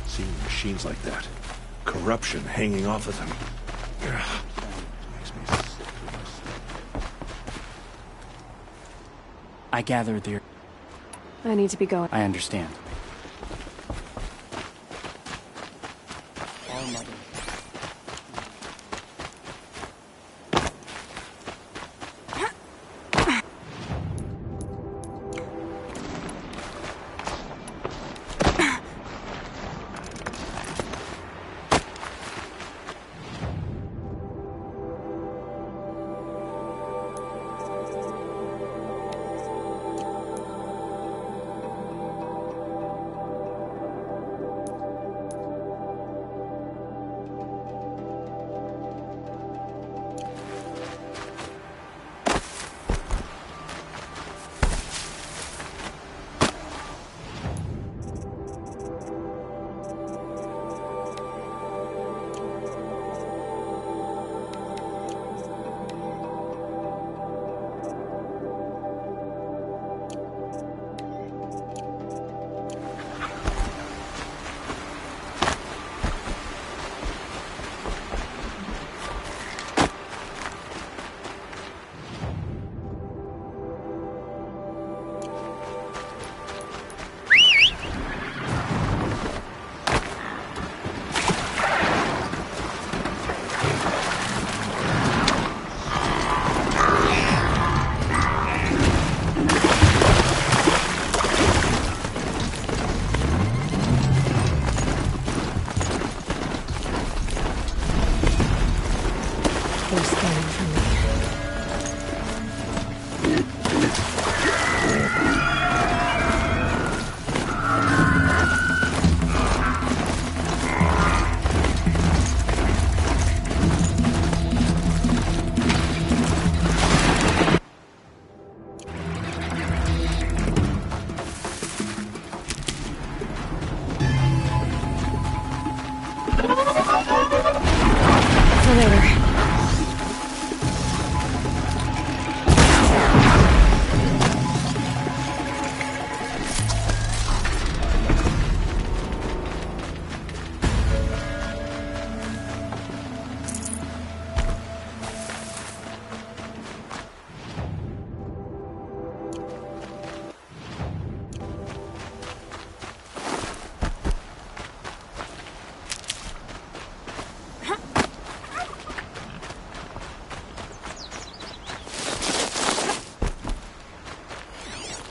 Seeing machines like that. Corruption hanging off of them. Ugh. Makes me sick. I gather there... I need to be going. I understand.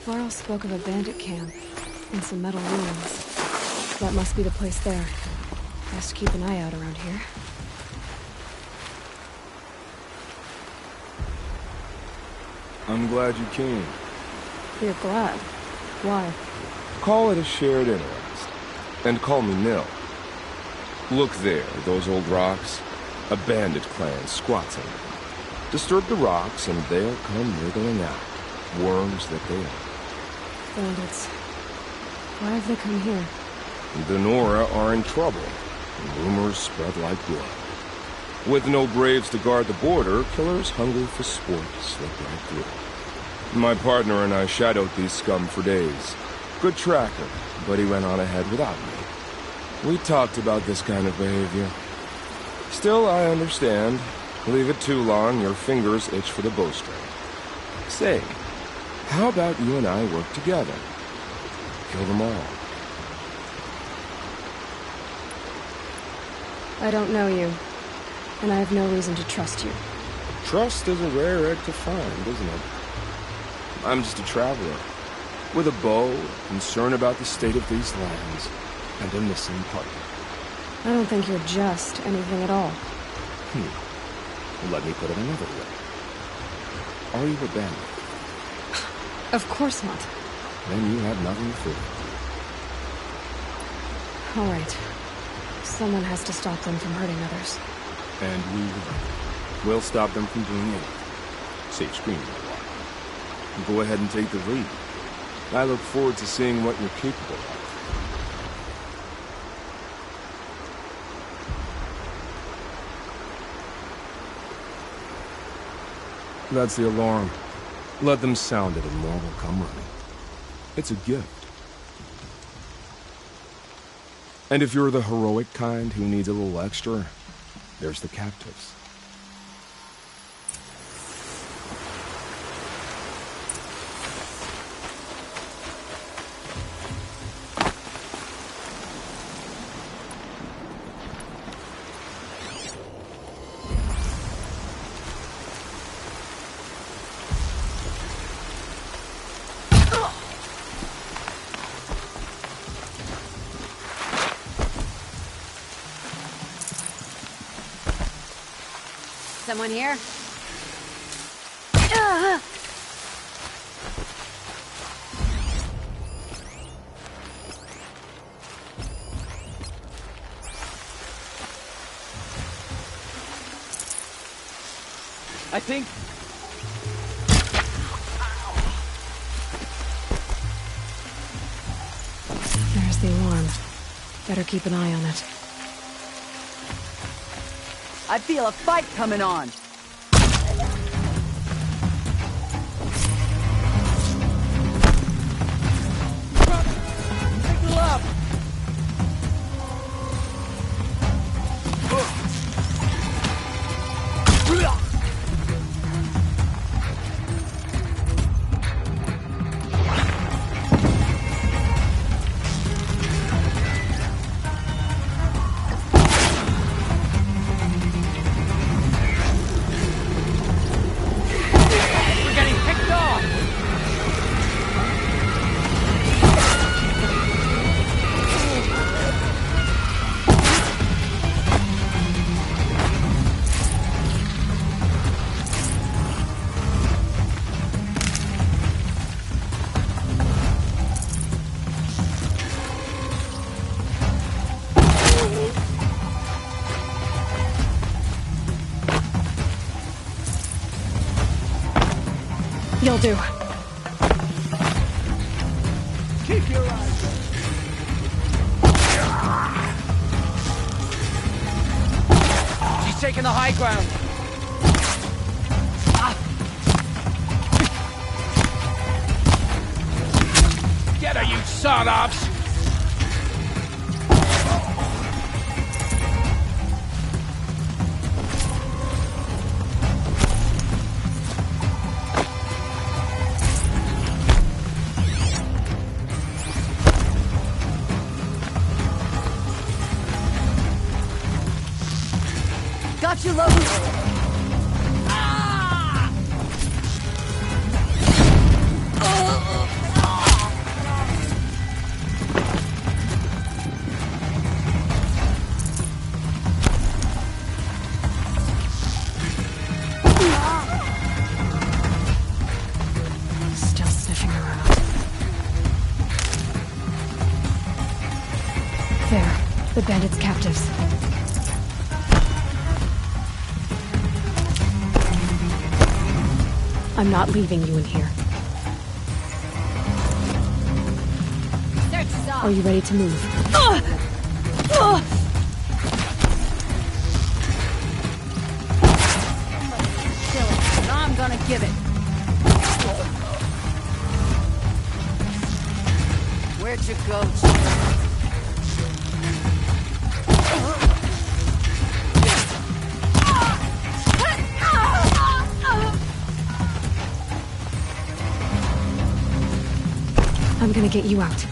Varl spoke of a bandit camp and some metal ruins. That must be the place there. Best keep an eye out around here. I'm glad you came. You're glad. Why? Call it a shared interest. And call me Nil. Look there, those old rocks. A bandit clan squats in them. Disturb the rocks and they'll come wriggling out. Worms that they are. Bandits. Why have they come here? The Nora are in trouble. Rumors spread like blood. With no braves to guard the border, killers hungry for sport slip right through. My partner and I shadowed these scum for days. Good tracker, but he went on ahead without me. We talked about this kind of behavior. Still, I understand. Leave it too long, your fingers itch for the bowstring. Say, how about you and I work together? Kill them all. I don't know you, and I have no reason to trust you. Trust is a rare egg to find, isn't it? I'm just a traveler, with a bow, concern about the state of these lands, and a missing partner. I don't think you're just anything at all. Let me put it another way. Are you a bandit? Of course not. Then you have nothing to fear. All right. Someone has to stop them from hurting others. And we will. We'll stop them from doing anything. Save screaming a while. Go ahead and take the lead. I look forward to seeing what you're capable of. That's the alarm. Let them sound it and more will come running. It's a gift. And if you're the heroic kind who needs a little extra, there's the captives. Someone here? I think... There's the alarm. Better keep an eye on it. I feel a fight coming on. Take the left! You'll do. Keep your eyes open. She's taking the high ground. Get her, you sod-offs! Got you, Logan! Bandit's captives. I'm not leaving you in here. Are you ready to move? Now I'm gonna give it. Where'd you go, I'm gonna get you out.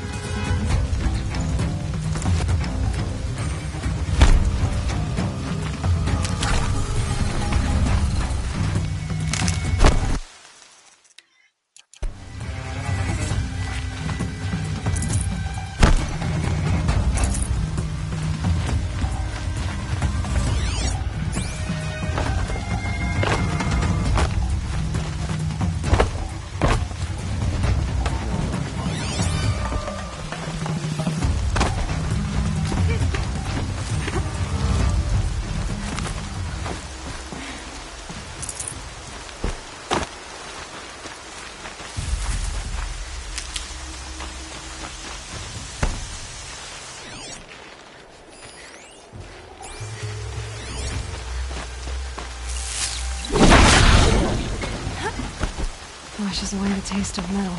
Washes away the taste of metal.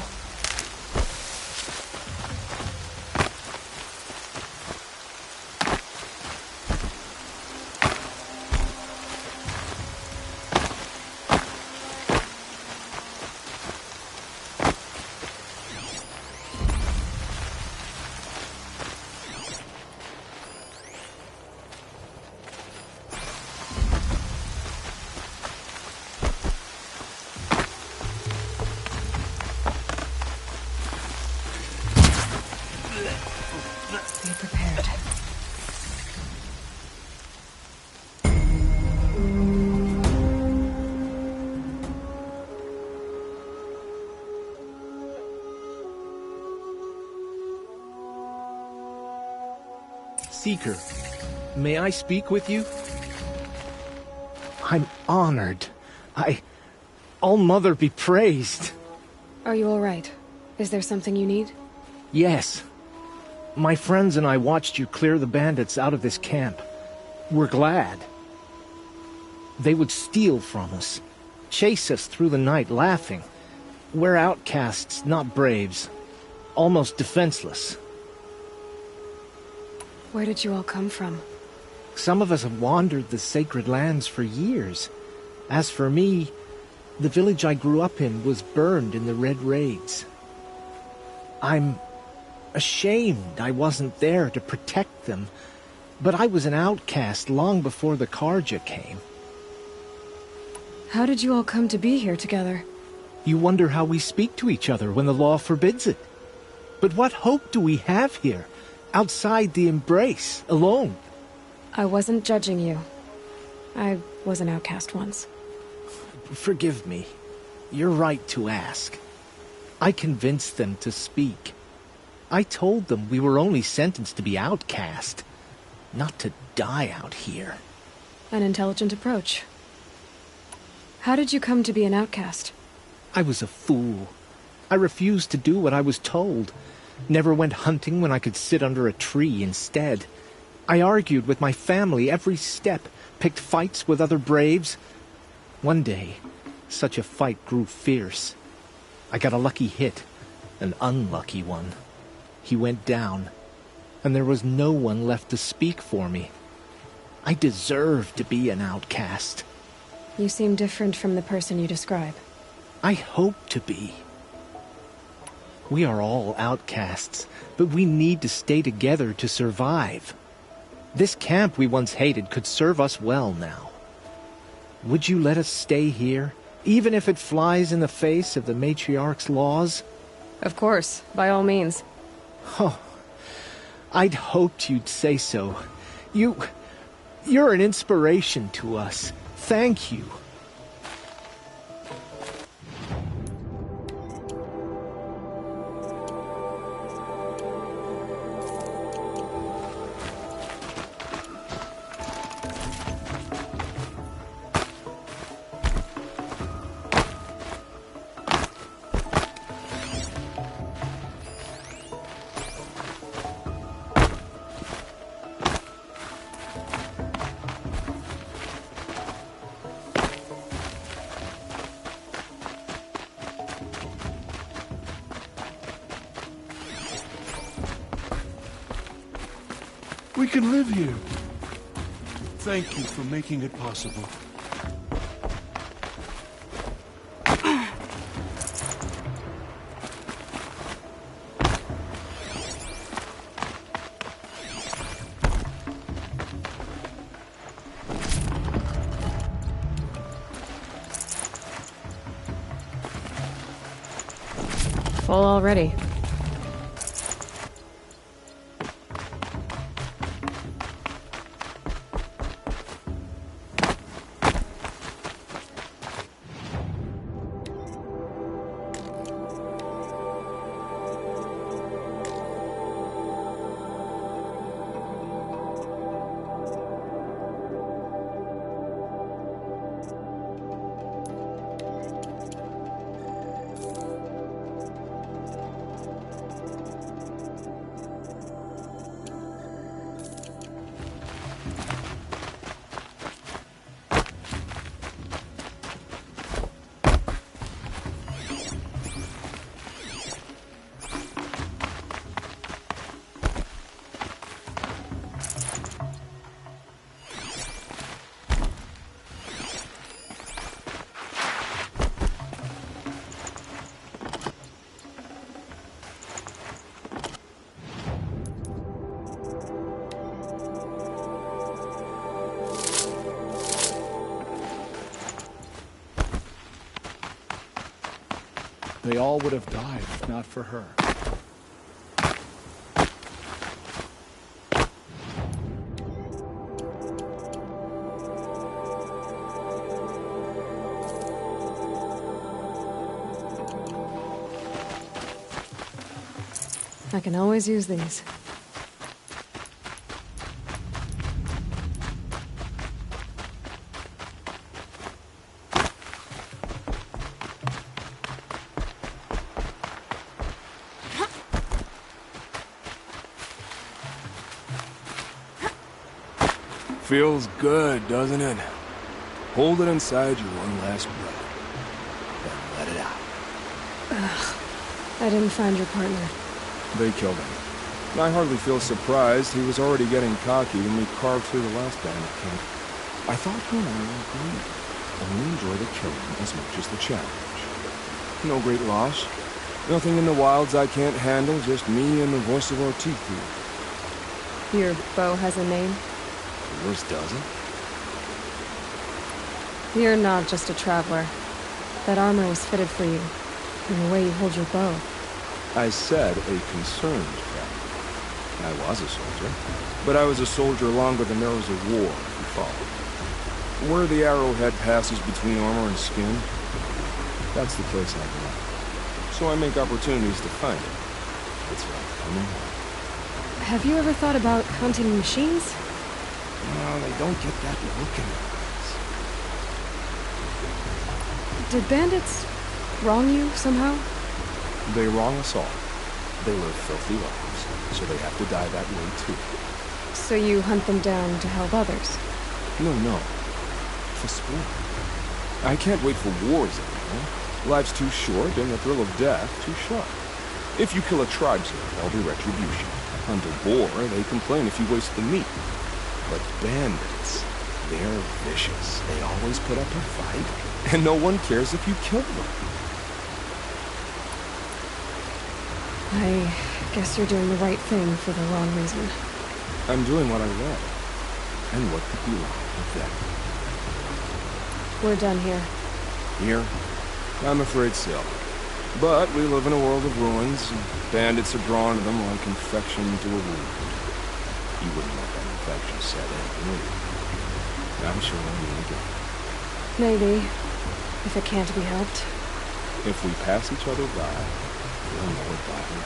Be prepared. Seeker, may I speak with you? I'm honored. All-Mother be praised. Are you all right? Is there something you need? Yes. My friends and I watched you clear the bandits out of this camp. We're glad. They would steal from us, chase us through the night laughing. We're outcasts, not braves. Almost defenseless. Where did you all come from? Some of us have wandered the sacred lands for years. As for me, the village I grew up in was burned in the Red Raids. I'm ashamed I wasn't there to protect them, but I was an outcast long before the Karja came. How did you all come to be here together? You wonder how we speak to each other when the law forbids it. But what hope do we have here, outside the embrace, alone? I wasn't judging you. I was an outcast once. Forgive me. You're right to ask. I convinced them to speak. I told them we were only sentenced to be outcast, not to die out here. An intelligent approach. How did you come to be an outcast? I was a fool. I refused to do what I was told. Never went hunting when I could sit under a tree instead. I argued with my family every step, picked fights with other braves. One day, such a fight grew fierce. I got a lucky hit, an unlucky one. He went down, and there was no one left to speak for me. I deserved to be an outcast. You seem different from the person you describe. I hope to be. We are all outcasts, but we need to stay together to survive. This camp we once hated could serve us well now. Would you let us stay here, even if it flies in the face of the Matriarch's laws? Of course, by all means. Oh, I'd hoped you'd say so. You're an inspiration to us. Thank you. We can live here. Thank you for making it possible. Full already. They all would have died if not for her. I can always use these. Feels good, doesn't it? Hold it inside you one last breath. Then let it out. Ugh. I didn't find your partner. They killed him. I hardly feel surprised. He was already getting cocky when we carved through the last bandit camp. I thought you and I were agreed. Only enjoy the killing as much as the challenge. No great loss. Nothing in the wilds I can't handle, just me and the voice of our teeth here. Your bow has a name? Yours doesn't? You're not just a traveler. That armor was fitted for you, and the way you hold your bow. I said a concerned traveler. I was a soldier, but I was a soldier longer than there was a war, if you follow. Where the arrowhead passes between armor and skin, that's the place I belong. So I make opportunities to find it. It's like coming home. Have you ever thought about hunting machines? No, they don't get that look in their eyes. Did bandits wrong you somehow? They wrong us all. They live filthy lives, so they have to die that way too. So you hunt them down to help others? No. For sport. I can't wait for wars anymore. Life's too short, and the thrill of death too sharp. If you kill a tribesman, there'll be retribution. Hunt a boar, they complain if you waste the meat. But bandits, they're vicious. They always put up a fight, and no one cares if you kill them. I guess you're doing the right thing for the wrong reason. I'm doing what I love. And what could be wrong with that? We're done here. Here? I'm afraid so. But we live in a world of ruins, and bandits are drawn to them like infection to a wound. You wouldn't let that infection set in, would you? I'm sure I'll meet again. Maybe. If it can't be helped. If we pass each other by, we'll know it by and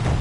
by.